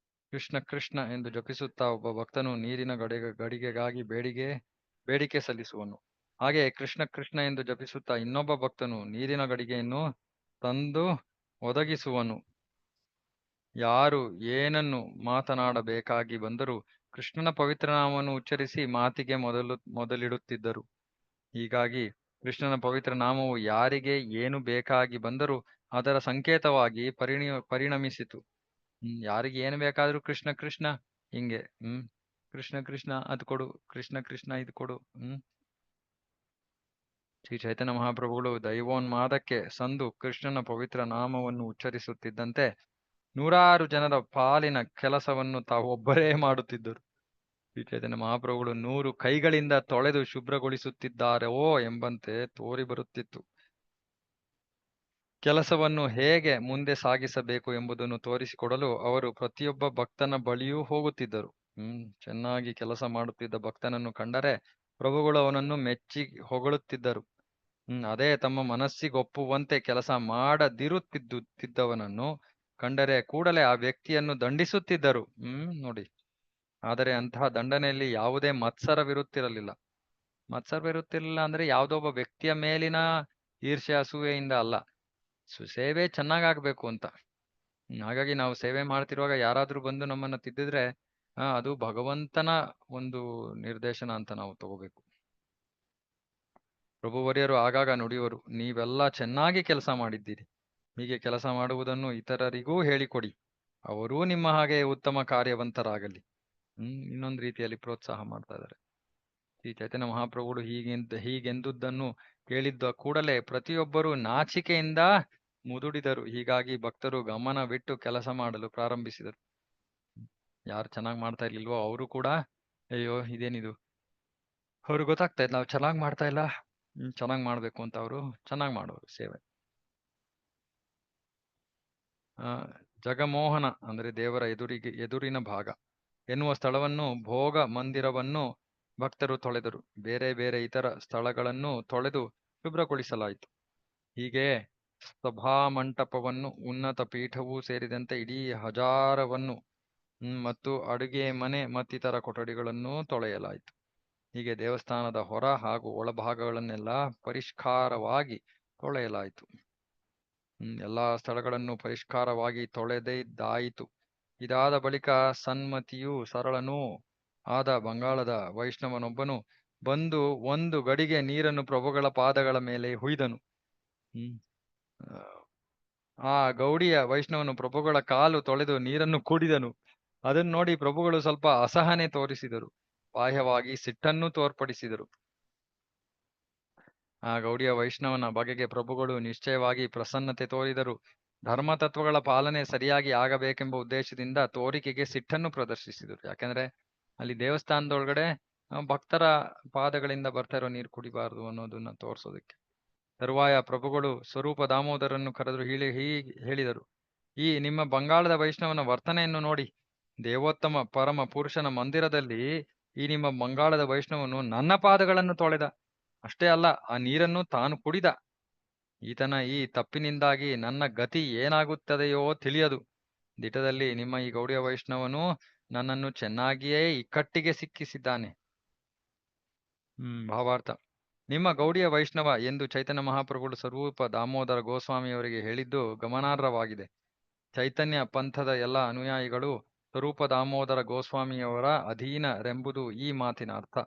ಕೃಷ್ಣ ಕೃಷ್ಣ ಎಂದು ಜಪಿಸುತ್ತಾ ಒಬ್ಬ ಭಕ್ತನು ನೀರಿನ ಗಡಿಗೆಗಾಗಿ ಬೇಡಿಕೆ ಸಲ್ಲಿಸುವನು. ಹಾಗೆ ಕೃಷ್ಣ ಕೃಷ್ಣ ಎಂದು ಜಪಿಸುತ್ತಾ ಇನ್ನೊಬ್ಬ ಭಕ್ತನು ನೀರಿನ ಗಡಿಗೆಯನ್ನು ತಂದು ಒದಗಿಸುವನು. ಯಾರು ಏನನ್ನು ಮಾತನಾಡಬೇಕಾಗಿ ಬಂದರೂ ಕೃಷ್ಣನ ಪವಿತ್ರ ನಾಮವನ್ನು ಉಚ್ಚರಿಸಿ ಮಾತಿಗೆ ಮೊದಲಿಡುತ್ತಿದ್ದರು. ಹೀಗಾಗಿ ಕೃಷ್ಣನ ಪವಿತ್ರ ನಾಮವು ಯಾರಿಗೆ ಏನು ಬೇಕಾಗಿ ಬಂದರೂ ಅದರ ಸಂಕೇತವಾಗಿ ಪರಿಣಮಿಸಿತು. ಯಾರಿಗೆ ಏನು ಬೇಕಾದ್ರೂ ಕೃಷ್ಣ ಕೃಷ್ಣ ಹಿಂಗೆ ಕೃಷ್ಣ ಕೃಷ್ಣ ಅದು ಕೊಡು, ಕೃಷ್ಣ ಕೃಷ್ಣ ಇದು ಕೊಡು. ಶ್ರೀ ಚೈತನ್ಯ ಮಹಾಪ್ರಭುಗಳು ದೈವೋನ್ಮಾದಕ್ಕೆ ಸಂದು ಕೃಷ್ಣನ ಪವಿತ್ರ ನಾಮವನ್ನು ಉಚ್ಚರಿಸುತ್ತಿದ್ದಂತೆ 100 ಜನರ ಪಾಲಿನ ಕೆಲಸವನ್ನು ತಾವು ಒಬ್ಬರೇ ಮಾಡುತ್ತಿದ್ದರು. ಶ್ರೀ ಚೈತನ್ಯ ಮಹಾಪ್ರಭುಗಳು 100 ಕೈಗಳಿಂದ ತೊಳೆದು ಶುಭ್ರಗೊಳಿಸುತ್ತಿದ್ದಾರೆವೋ ಎಂಬಂತೆ ತೋರಿ ಬರುತ್ತಿತ್ತು. ಕೆಲಸವನ್ನು ಹೇಗೆ ಮುಂದೆ ಸಾಗಿಸಬೇಕು ಎಂಬುದನ್ನು ತೋರಿಸಿಕೊಡಲು ಅವರು ಪ್ರತಿಯೊಬ್ಬ ಭಕ್ತನ ಬಳಿಯೂ ಹೋಗುತ್ತಿದ್ದರು. ಚೆನ್ನಾಗಿ ಕೆಲಸ ಮಾಡುತ್ತಿದ್ದ ಭಕ್ತನನ್ನು ಕಂಡರೆ ಪ್ರಭುಗಳು ಅವನನ್ನು ಮೆಚ್ಚಿ ಹೊಗಳುತ್ತಿದ್ದರು. ಅದೇ ತಮ್ಮ ಮನಸ್ಸಿಗೊಪ್ಪುವಂತೆ ಕೆಲಸ ಮಾಡದಿರುತ್ತಿದ್ದವನನ್ನು ಕಂಡರೆ ಕೂಡಲೇ ಆ ವ್ಯಕ್ತಿಯನ್ನು ದಂಡಿಸುತ್ತಿದ್ದರು. ನೋಡಿ, ಆದರೆ ಅಂತಹ ದಂಡನೆಯಲ್ಲಿ ಯಾವುದೇ ಮತ್ಸರವಿರುತ್ತಿರಲಿಲ್ಲ ಅಂದ್ರೆ ಯಾವುದೋ ಒಬ್ಬ ವ್ಯಕ್ತಿಯ ಮೇಲಿನ ಈರ್ಷ್ಯೆ ಅಸೂಯೆಯಿಂದ ಅಲ್ಲ, ಸೇವೆ ಚೆನ್ನಾಗಾಗ್ಬೇಕು ಅಂತ. ಹಾಗಾಗಿ ನಾವು ಸೇವೆ ಮಾಡ್ತಿರುವಾಗ ಯಾರಾದ್ರೂ ಬಂದು ನಮ್ಮನ್ನ ತಿದ್ದಿದ್ರೆ ಅದು ಭಗವಂತನ ಒಂದು ನಿರ್ದೇಶನ ಅಂತ ನಾವು ತಗೋಬೇಕು. ಪ್ರಭುವರ್ಯರು ಆಗಾಗ ನುಡಿಯುವರು, ನೀವೆಲ್ಲ ಚೆನ್ನಾಗಿ ಕೆಲಸ ಮಾಡಿದ್ದೀರಿ, ಹೀಗೆ ಕೆಲಸ ಮಾಡುವುದನ್ನು ಇತರರಿಗೂ ಹೇಳಿಕೊಡಿ, ಅವರೂ ನಿಮ್ಮ ಹಾಗೆ ಉತ್ತಮ ಕಾರ್ಯವಂತರಾಗಲಿ. ಇನ್ನೊಂದು ರೀತಿಯಲ್ಲಿ ಪ್ರೋತ್ಸಾಹ ಮಾಡ್ತಾ ಇದ್ದಾರೆ. ಶ್ರೀ ಚೈತನ್ಯ ಮಹಾಪ್ರಭುಗಳು ಹೀಗೆಂದುದನ್ನು ಕೇಳಿದ್ದ ಕೂಡಲೇ ಪ್ರತಿಯೊಬ್ಬರೂ ನಾಚಿಕೆಯಿಂದ ಮುದುಡಿದರು. ಹೀಗಾಗಿ ಭಕ್ತರು ಗಮನವಿಟ್ಟು ಕೆಲಸ ಮಾಡಲು ಪ್ರಾರಂಭಿಸಿದರು. ಯಾರು ಚೆನ್ನಾಗಿ ಮಾಡ್ತಾ ಇರ್ಲಿಲ್ವೋ ಅವರು ಕೂಡ ಅಯ್ಯೋ ಇದೇನಿದು, ಅವ್ರಿಗೆ ಗೊತ್ತಾಗ್ತಾ ಇತ್ತು ನಾವು ಚೆನ್ನಾಗಿ ಮಾಡ್ತಾ ಇಲ್ಲ, ಚೆನ್ನಾಗಿ ಮಾಡ್ಬೇಕು ಅಂತ ಅವರು ಚೆನ್ನಾಗಿ ಮಾಡೋರು ಸೇವೆ. ಜಗಮೋಹನ ಅಂದ್ರೆ ದೇವರ ಎದುರಿನ ಭಾಗ ಎನ್ನುವ ಸ್ಥಳವನ್ನು, ಭೋಗ ಮಂದಿರವನ್ನು ಭಕ್ತರು ತೊಳೆದರು. ಬೇರೆ ಬೇರೆ ಇತರ ಸ್ಥಳಗಳನ್ನು ತೊಳೆದು ಶುಭ್ರಗೊಳಿಸಲಾಯಿತು. ಹೀಗೆ ಸಭಾಮಂಟಪವನ್ನು, ಉನ್ನತ ಪೀಠವೂ ಸೇರಿದಂತೆ ಇಡೀ ಹಜಾರವನ್ನು ಮತ್ತು ಅಡುಗೆ ಮನೆ ಮತ್ತಿತರ ಕೊಠಡಿಗಳನ್ನು ತೊಳೆಯಲಾಯಿತು. ಹೀಗೆ ದೇವಸ್ಥಾನದ ಹೊರ ಹಾಗೂ ಒಳಭಾಗಗಳನ್ನೆಲ್ಲ ಪರಿಷ್ಕಾರವಾಗಿ ತೊಳೆಯಲಾಯಿತು. ಎಲ್ಲಾ ಸ್ಥಳಗಳನ್ನು ಪರಿಷ್ಕಾರವಾಗಿ ತೊಳೆದಿದ್ದಾಯಿತು. ಇದಾದ ಬಳಿಕ ಸನ್ಮತಿಯೂ ಸರಳನೂ ಆದ ಬಂಗಾಳದ ವೈಷ್ಣವನೊಬ್ಬನು ಬಂದು ಒಂದು ಗಡಿಗೆ ನೀರನ್ನು ಪ್ರಭುಗಳ ಪಾದಗಳ ಮೇಲೆ ಹುಯ್ದನು. ಆ ಗೌಡಿಯ ವೈಷ್ಣವನು ಪ್ರಭುಗಳ ಕಾಲು ತೊಳೆದು ನೀರನ್ನು ಕುಡಿದನು. ಅದನ್ನು ನೋಡಿ ಪ್ರಭುಗಳು ಸ್ವಲ್ಪ ಅಸಹನೆ ತೋರಿಸಿದರು, ಬಾಹ್ಯವಾಗಿ ಸಿಟ್ಟನ್ನು ತೋರ್ಪಡಿಸಿದರು. ಆ ಗೌಡಿಯ ವೈಷ್ಣವನ ಬಗೆಗೆ ಪ್ರಭುಗಳು ನಿಶ್ಚಯವಾಗಿ ಪ್ರಸನ್ನತೆ ತೋರಿದರು. ಧರ್ಮತತ್ವಗಳ ಪಾಲನೆ ಸರಿಯಾಗಿ ಆಗಬೇಕೆಂಬ ಉದ್ದೇಶದಿಂದ ತೋರಿಕೆಗೆ ಸಿಟ್ಟನ್ನು ಪ್ರದರ್ಶಿಸಿದರು. ಯಾಕೆಂದ್ರೆ ಅಲ್ಲಿ ದೇವಸ್ಥಾನದೊಳಗಡೆ ಭಕ್ತರ ಪಾದಗಳಿಂದ ಬರ್ತಾ ಇರೋ ನೀರು ಕುಡಿಬಾರದು ಅನ್ನೋದನ್ನ ತೋರಿಸೋದಕ್ಕೆ. ತರುವಾಯ ಪ್ರಭುಗಳು ಸ್ವರೂಪ ದಾಮೋದರನ್ನು ಕರೆದು ಹೀಗೆ ಹೇಳಿದರು, ಈ ನಿಮ್ಮ ಬಂಗಾಳದ ವೈಷ್ಣವನ ವರ್ತನೆಯನ್ನು ನೋಡಿ. ದೇವೋತ್ತಮ ಪರಮ ಪುರುಷನ ಮಂದಿರದಲ್ಲಿ ಈ ನಿಮ್ಮ ಬಂಗಾಳದ ವೈಷ್ಣವನು ನನ್ನ ಪಾದಗಳನ್ನು ತೊಳೆದ. ಅಷ್ಟೇ ಅಲ್ಲ, ಆ ನೀರನ್ನು ತಾನು ಕುಡಿದ. ಈತನ ಈ ತಪ್ಪಿನಿಂದಾಗಿ ನನ್ನ ಗತಿ ಏನಾಗುತ್ತದೆಯೋ ತಿಳಿಯದು. ದಿಟದಲ್ಲಿ ನಿಮ್ಮ ಈ ಗೌಡಿಯ ವೈಷ್ಣವನು ನನ್ನನ್ನು ಚೆನ್ನಾಗಿಯೇ ಇಕ್ಕಟ್ಟಿಗೆ ಸಿಕ್ಕಿಸಿದ್ದಾನೆ. ಭಾವಾರ್ಥ: ನಿಮ್ಮ ಗೌಡಿಯ ವೈಷ್ಣವ ಎಂದು ಚೈತನ್ಯ ಮಹಾಪ್ರಭುಗಳು ಸ್ವರೂಪ ದಾಮೋದರ ಗೋಸ್ವಾಮಿಯವರಿಗೆ ಹೇಳಿದ್ದು ಗಮನಾರ್ಹವಾಗಿದೆ. ಚೈತನ್ಯ ಪಂಥದ ಎಲ್ಲ ಅನುಯಾಯಿಗಳು ಸ್ವರೂಪ ದಾಮೋದರ ಗೋಸ್ವಾಮಿಯವರ ಅಧೀನರೆಂಬುದು ಈ ಮಾತಿನ ಅರ್ಥ.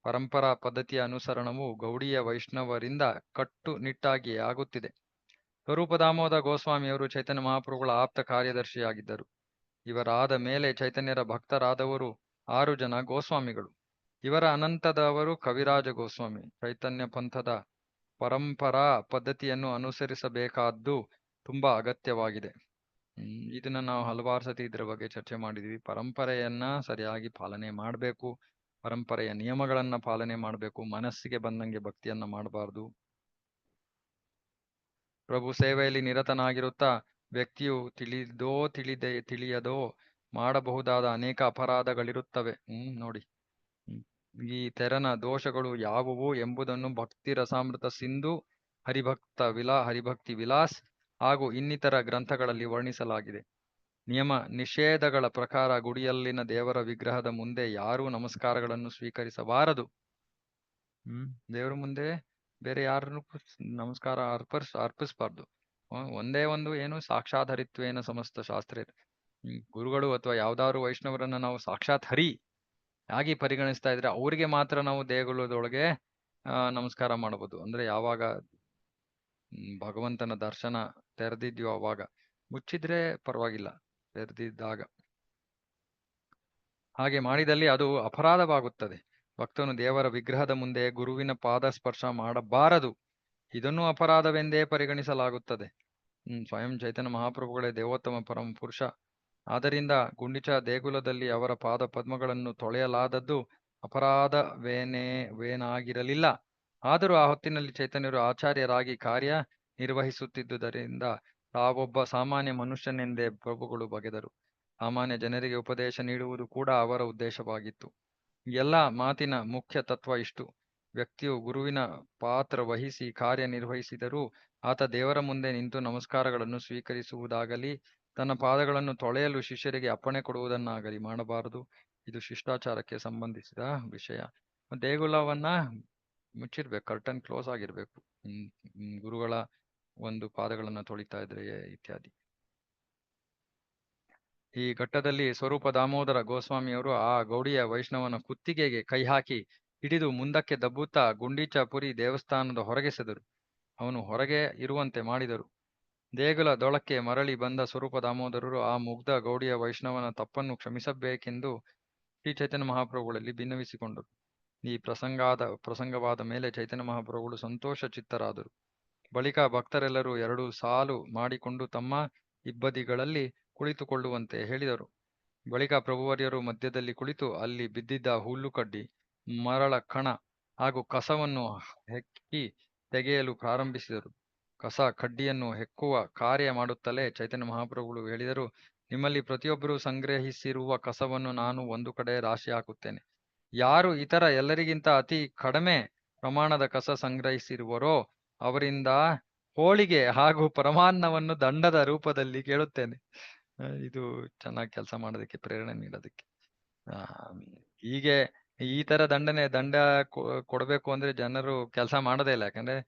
ಪರಂಪರಾ ಪದ್ಧತಿಯ ಅನುಸರಣವು ಗೌಡಿಯ ವೈಷ್ಣವರಿಂದ ಕಟ್ಟುನಿಟ್ಟಾಗಿ ಆಗುತ್ತಿದೆ. ಸ್ವರೂಪ ದಾಮೋದರ ಗೋಸ್ವಾಮಿಯವರು ಚೈತನ್ಯ ಮಹಾಪ್ರಭುಗಳ ಆಪ್ತ ಕಾರ್ಯದರ್ಶಿಯಾಗಿದ್ದರು. ಇವರಾದ ಮೇಲೆ ಚೈತನ್ಯರ ಭಕ್ತರಾದವರು 6 ಜನ ಗೋಸ್ವಾಮಿಗಳು. ಇವರ ಅನಂತದವರು ಕವಿರಾಜ ಗೋಸ್ವಾಮಿ. ಚೈತನ್ಯ ಪಂಥದ ಪರಂಪರಾ ಪದ್ಧತಿಯನ್ನು ಅನುಸರಿಸಬೇಕಾದ್ದು ತುಂಬಾ ಅಗತ್ಯವಾಗಿದೆ. ಇದನ್ನ ನಾವು ಹಲವಾರು ಸತಿ ಇದ್ರ ಬಗ್ಗೆ ಚರ್ಚೆ ಮಾಡಿದ್ವಿ. ಪರಂಪರೆಯನ್ನ ಸರಿಯಾಗಿ ಪಾಲನೆ ಮಾಡಬೇಕು, ಪರಂಪರೆಯ ನಿಯಮಗಳನ್ನ ಪಾಲನೆ ಮಾಡಬೇಕು, ಮನಸ್ಸಿಗೆ ಬಂದಂಗೆ ಭಕ್ತಿಯನ್ನ ಮಾಡಬಾರ್ದು. ಪ್ರಭು ಸೇವೆಯಲ್ಲಿ ನಿರತನಾಗಿರುತ್ತಾ ವ್ಯಕ್ತಿಯು ತಿಳಿಯದೋ ಮಾಡಬಹುದಾದ ಅನೇಕ ಅಪರಾಧಗಳಿರುತ್ತವೆ. ನೋಡಿ, ಈ ತೆರನ ದೋಷಗಳು ಯಾವುವು ಎಂಬುದನ್ನು ಭಕ್ತಿ ರಸಾಮೃತ ಸಿಂಧು, ಹರಿಭಕ್ತಿ ವಿಲಾಸ್ ಹಾಗೂ ಇನ್ನಿತರ ಗ್ರಂಥಗಳಲ್ಲಿ ವರ್ಣಿಸಲಾಗಿದೆ. ನಿಯಮ ನಿಷೇಧಗಳ ಪ್ರಕಾರ ಗುಡಿಯಲ್ಲಿನ ದೇವರ ವಿಗ್ರಹದ ಮುಂದೆ ಯಾರೂ ನಮಸ್ಕಾರಗಳನ್ನು ಸ್ವೀಕರಿಸಬಾರದು. ದೇವರ ಮುಂದೆ ಬೇರೆ ಯಾರನ್ನು ನಮಸ್ಕಾರ ಅರ್ಪಿಸಬಾರ್ದು. ಒಂದೇ ಒಂದು ಏನು ಸಾಕ್ಷಾತ್ ಹರಿತ್ವೇನ ಸಮಸ್ತ ಶಾಸ್ತ್ರ. ಗುರುಗಳು ಅಥವಾ ಯಾವ್ದಾದ್ರು ವೈಷ್ಣವರನ್ನ ನಾವು ಸಾಕ್ಷಾತ್ ಹರಿ ಆಗಿ ಪರಿಗಣಿಸ್ತಾ ಇದ್ರೆ ಅವರಿಗೆ ಮಾತ್ರ ನಾವು ದೇಗುಲದೊಳಗೆ ನಮಸ್ಕಾರ ಮಾಡಬಹುದು. ಅಂದ್ರೆ ಯಾವಾಗ ಭಗವಂತನ ದರ್ಶನ ತೆರೆದಿದ್ಯೋ ಅವಾಗ. ಮುಚ್ಚಿದ್ರೆ ಪರವಾಗಿಲ್ಲ, ತೆರೆದಿದ್ದಾಗ. ಹಾಗೆ ಮಾಡಿದಲ್ಲಿ ಅದು ಅಪರಾಧವಾಗುತ್ತದೆ. ಭಕ್ತನು ದೇವರ ವಿಗ್ರಹದ ಮುಂದೆ ಗುರುವಿನ ಪಾದ ಸ್ಪರ್ಶ ಮಾಡಬಾರದು. ಇದನ್ನು ಅಪರಾಧವೆಂದೇ ಪರಿಗಣಿಸಲಾಗುತ್ತದೆ. ಸ್ವಯಂ ಚೈತನ್ಯ ಮಹಾಪ್ರಭುಗಳೇ ದೇವೋತ್ತಮ ಪರಮ ಪುರುಷ. ಆದ್ದರಿಂದ ಗುಂಡಿಚ ದೇಗುಲದಲ್ಲಿ ಅವರ ಪಾದ ಪದ್ಮಗಳನ್ನು ತೊಳೆಯಲಾದದ್ದು ಅಪರಾಧವೇನಾಗಿರಲಿಲ್ಲ. ಆದರೂ ಆ ಹೊತ್ತಿನಲ್ಲಿ ಚೈತನ್ಯರು ಆಚಾರ್ಯರಾಗಿ ಕಾರ್ಯ ನಿರ್ವಹಿಸುತ್ತಿದ್ದುದರಿಂದ ತಾವೊಬ್ಬ ಸಾಮಾನ್ಯ ಮನುಷ್ಯನೆಂದೇ ಪ್ರಭುಗಳು ಬಗೆದರು. ಸಾಮಾನ್ಯ ಜನರಿಗೆ ಉಪದೇಶ ನೀಡುವುದು ಕೂಡ ಅವರ ಉದ್ದೇಶವಾಗಿತ್ತು. ಎಲ್ಲ ಮಾತಿನ ಮುಖ್ಯ ತತ್ವ ಇಷ್ಟು: ವ್ಯಕ್ತಿಯು ಗುರುವಿನ ಪಾತ್ರ ವಹಿಸಿ ಕಾರ್ಯನಿರ್ವಹಿಸಿದರೂ ಆತ ದೇವರ ಮುಂದೆ ನಿಂತು ನಮಸ್ಕಾರಗಳನ್ನು ಸ್ವೀಕರಿಸುವುದಾಗಲಿ ತನ್ನ ಪಾದಗಳನ್ನು ತೊಳೆಯಲು ಶಿಷ್ಯರಿಗೆ ಅಪ್ಪಣೆ ಕೊಡುವುದನ್ನಾಗಲಿ ಮಾಡಬಾರದು. ಇದು ಶಿಷ್ಟಾಚಾರಕ್ಕೆ ಸಂಬಂಧಿಸಿದ ವಿಷಯ. ದೇಗುಲವನ್ನ ಮುಚ್ಚಿರ್ಬೇಕು, ಕರ್ಟನ್ ಕ್ಲೋಸ್ ಆಗಿರ್ಬೇಕು, ಗುರುಗಳ ಒಂದು ಪಾದಗಳನ್ನ ತೊಳಿತಾ ಇದ್ರೆ ಇತ್ಯಾದಿ. ಈ ಘಟ್ಟದಲ್ಲಿ ಸ್ವರೂಪ ದಾಮೋದರ ಗೋಸ್ವಾಮಿಯವರು ಆ ಗೌಡಿಯ ವೈಷ್ಣವನ ಕುತ್ತಿಗೆಗೆ ಕೈ ಹಾಕಿ ಹಿಡಿದು ಮುಂದಕ್ಕೆ ದಬ್ಬುತ್ತಾ ಗುಂಡೀಚಾಪುರಿ ದೇವಸ್ಥಾನದ ಹೊರಗೆಸೆದರು. ಅವನು ಹೊರಗೆ ಇರುವಂತೆ ಮಾಡಿದರು. ದೇಗುಲದೊಳಕ್ಕೆ ಮರಳಿ ಬಂದ ಸ್ವರೂಪ ದಾಮೋದರರು ಆ ಮುಗ್ಧ ಗೌಡಿಯ ವೈಷ್ಣವನ ತಪ್ಪನ್ನು ಕ್ಷಮಿಸಬೇಕೆಂದು ಶ್ರೀ ಚೈತನ್ಯ ಮಹಾಪ್ರಭುಗಳಲ್ಲಿ ಭಿನ್ನವಿಸಿಕೊಂಡರು. ಈ ಪ್ರಸಂಗವಾದ ಮೇಲೆ ಚೈತನ್ಯ ಮಹಾಪ್ರಭುಗಳು ಸಂತೋಷ ಚಿತ್ತರಾದರು. ಬಳಿಕ ಭಕ್ತರೆಲ್ಲರೂ ಎರಡು ಸಾಲು ಮಾಡಿಕೊಂಡು ತಮ್ಮ ಇಬ್ಬದಿಗಳಲ್ಲಿ ಕುಳಿತುಕೊಳ್ಳುವಂತೆ ಹೇಳಿದರು. ಬಳಿಕ ಪ್ರಭುವರ್ಯರು ಮಧ್ಯದಲ್ಲಿ ಕುಳಿತು ಅಲ್ಲಿ ಬಿದ್ದಿದ್ದ ಹುಲ್ಲುಕಡ್ಡಿ, ಮರಳ ಕಣ ಹಾಗೂ ಕಸವನ್ನು ಹೆಕ್ಕಿ ತೆಗೆಯಲು ಪ್ರಾರಂಭಿಸಿದರು. ಕಸ ಕಡ್ಡಿಯನ್ನು ಹೆಕ್ಕುವ ಕಾರ್ಯ ಮಾಡುತ್ತಲೇ ಚೈತನ್ಯ ಮಹಾಪ್ರಭುಗಳು ಹೇಳಿದರು, ನಿಮ್ಮಲ್ಲಿ ಪ್ರತಿಯೊಬ್ಬರೂ ಸಂಗ್ರಹಿಸಿರುವ ಕಸವನ್ನು ನಾನು ಒಂದು ಕಡೆ ರಾಶಿ ಹಾಕುತ್ತೇನೆ. ಯಾರು ಇತರ ಎಲ್ಲರಿಗಿಂತ ಅತಿ ಕಡಿಮೆ ಪ್ರಮಾಣದ ಕಸ ಸಂಗ್ರಹಿಸಿರುವರೋ ಅವರಿಂದ ಹೋಳಿಗೆ ಹಾಗೂ ಪರಮಾನ್ನವನ್ನು ದಂಡದ ರೂಪದಲ್ಲಿ ಕೇಳುತ್ತೇನೆ. ಇದು ಚೆನ್ನಾಗಿ ಕೆಲಸ ಮಾಡೋದಕ್ಕೆ ಪ್ರೇರಣೆ ನೀಡೋದಕ್ಕೆ. ಹೀಗೆ ಈ ತರ ದಂಡ ಕೊಡಬೇಕು ಅಂದ್ರೆ ಜನರು ಕೆಲಸ ಮಾಡೋದೇ ಇಲ್ಲ. ಯಾಕಂದ್ರೆ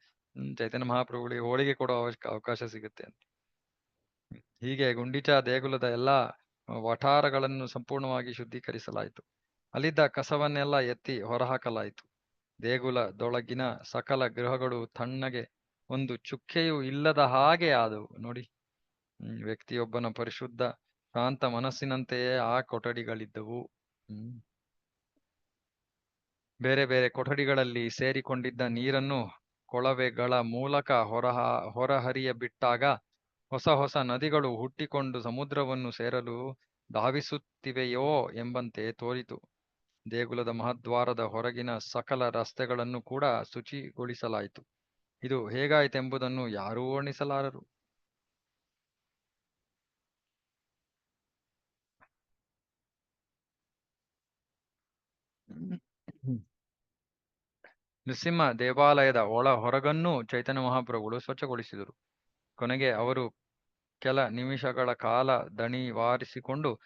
ಚೈತನ್ಯ ಮಹಾಪ್ರಭುಗಳಿಗೆ ಹೋಳಿಗೆ ಕೊಡೋ ಅವಕಾಶ ಸಿಗುತ್ತೆ ಅಂತ. ಹೀಗೆ ಗುಂಡಿಚಾ ದೇಗುಲದ ಎಲ್ಲಾ ವಠಾರಗಳನ್ನು ಸಂಪೂರ್ಣವಾಗಿ ಶುದ್ಧೀಕರಿಸಲಾಯಿತು. ಅಲ್ಲಿದ್ದ ಕಸವನ್ನೆಲ್ಲ ಎತ್ತಿ ಹೊರಹಾಕಲಾಯಿತು. ದೇಗುಲದೊಳಗಿನ ಸಕಲ ಗೃಹಗಳು ತಣ್ಣಗೆ ಒಂದು ಚುಕ್ಕೆಯೂ ಇಲ್ಲದ ಹಾಗೆ ಆದವು. ನೋಡಿ, ವ್ಯಕ್ತಿಯೊಬ್ಬನ ಪರಿಶುದ್ಧ ಶಾಂತ ಮನಸ್ಸಿನಂತೆಯೇ ಆ ಕೊಠಡಿಗಳಿದ್ದವು. ಬೇರೆ ಬೇರೆ ಕೊಠಡಿಗಳಲ್ಲಿ ಸೇರಿಕೊಂಡಿದ್ದ ನೀರನ್ನು ಕೊಳವೆಗಳ ಮೂಲಕ ಹೊರಹರಿಯ ಬಿಟ್ಟಾಗ ಹೊಸ ಹೊಸ ನದಿಗಳು ಹುಟ್ಟಿಕೊಂಡು ಸಮುದ್ರವನ್ನು ಸೇರಲು ಧಾವಿಸುತ್ತಿವೆಯೋ ಎಂಬಂತೆ ತೋರಿತು. ದೇಗುಲದ ಮಹದ್ವಾರದ ಹೊರಗಿನ ಸಕಲ ರಸ್ತೆಗಳನ್ನು ಕೂಡ ಶುಚಿಗೊಳಿಸಲಾಯಿತು. ಇದು ಹೇಗಾಯಿತೆಂಬುದನ್ನು ಯಾರೂ ವರ್ಣಿಸಲಾರರು. ನೃಸಿಂಹ ದೇವಾಲಯದ ಹೊರಗನ್ನೂ ಚೈತನ್ಯ ಮಹಾಪ್ರಭುಗಳು ಸ್ವಚ್ಛಗೊಳಿಸಿದರು. ಕೊನೆಗೆ ಅವರು ಕೆಲ ನಿಮಿಷಗಳ ಕಾಲ ದಣಿವಾರಿಸಿಕೊಂಡು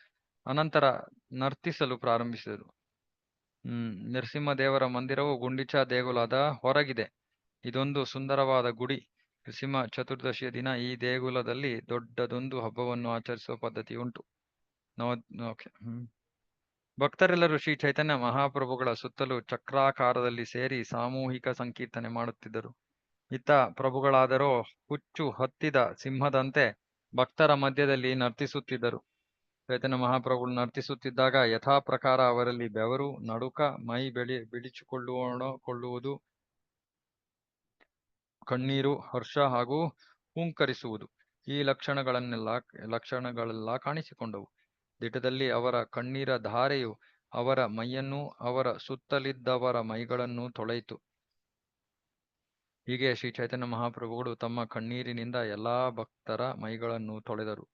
ಅನಂತರ ನರ್ತಿಸಲು ಪ್ರಾರಂಭಿಸಿದರು. ನರಸಿಂಹದೇವರ ಮಂದಿರವು ಗುಂಡಿಚಾ ದೇಗುಲದ ಹೊರಗಿದೆ. ಇದೊಂದು ಸುಂದರವಾದ ಗುಡಿ. ನೃಸಿಂಹ ಚತುರ್ದಶಿಯ ದಿನ ಈ ದೇಗುಲದಲ್ಲಿ ದೊಡ್ಡದೊಂದು ಹಬ್ಬವನ್ನು ಆಚರಿಸುವ ಪದ್ಧತಿ ಉಂಟು. ಭಕ್ತರೆಲ್ಲರೂ ಶ್ರೀ ಚೈತನ್ಯ ಮಹಾಪ್ರಭುಗಳ ಸುತ್ತಲೂ ಚಕ್ರಾಕಾರದಲ್ಲಿ ಸೇರಿ ಸಾಮೂಹಿಕ ಸಂಕೀರ್ತನೆ ಮಾಡುತ್ತಿದ್ದರು. ಇತ್ತ ಪ್ರಭುಗಳಾದರೋ ಹುಚ್ಚು ಹತ್ತಿದ ಸಿಂಹದಂತೆ ಭಕ್ತರ ಮಧ್ಯದಲ್ಲಿ ನರ್ತಿಸುತ್ತಿದ್ದರು. ಚೈತನ್ಯ ಮಹಾಪ್ರಭುಗಳು ನರ್ತಿಸುತ್ತಿದ್ದಾಗ ಯಥಾ ಪ್ರಕಾರ ಅವರಲ್ಲಿ ಬೆವರು, ನಡುಕ, ಮೈ ಬಿಡಿಸಿಕೊಳ್ಳುವುದು, ಕಣ್ಣೀರು, ಹರ್ಷ ಹಾಗೂ ಹೂಂಕರಿಸುವುದು ಈ ಲಕ್ಷಣಗಳೆಲ್ಲ ಕಾಣಿಸಿಕೊಂಡವು. ದಿಟದಲ್ಲಿ ಅವರ ಕಣ್ಣೀರ ಧಾರೆಯು ಅವರ ಮೈಯನ್ನು, ಅವರ ಸುತ್ತಲಿದ್ದವರ ಮೈಗಳನ್ನು ತೊಳೆಯಿತು. ಹೀಗೆ ಶ್ರೀ ಚೈತನ್ಯ ಮಹಾಪ್ರಭುಗಳು ತಮ್ಮ ಕಣ್ಣೀರಿನಿಂದ ಎಲ್ಲಾ ಭಕ್ತರ ಮೈಗಳನ್ನು ತೊಳೆದರು.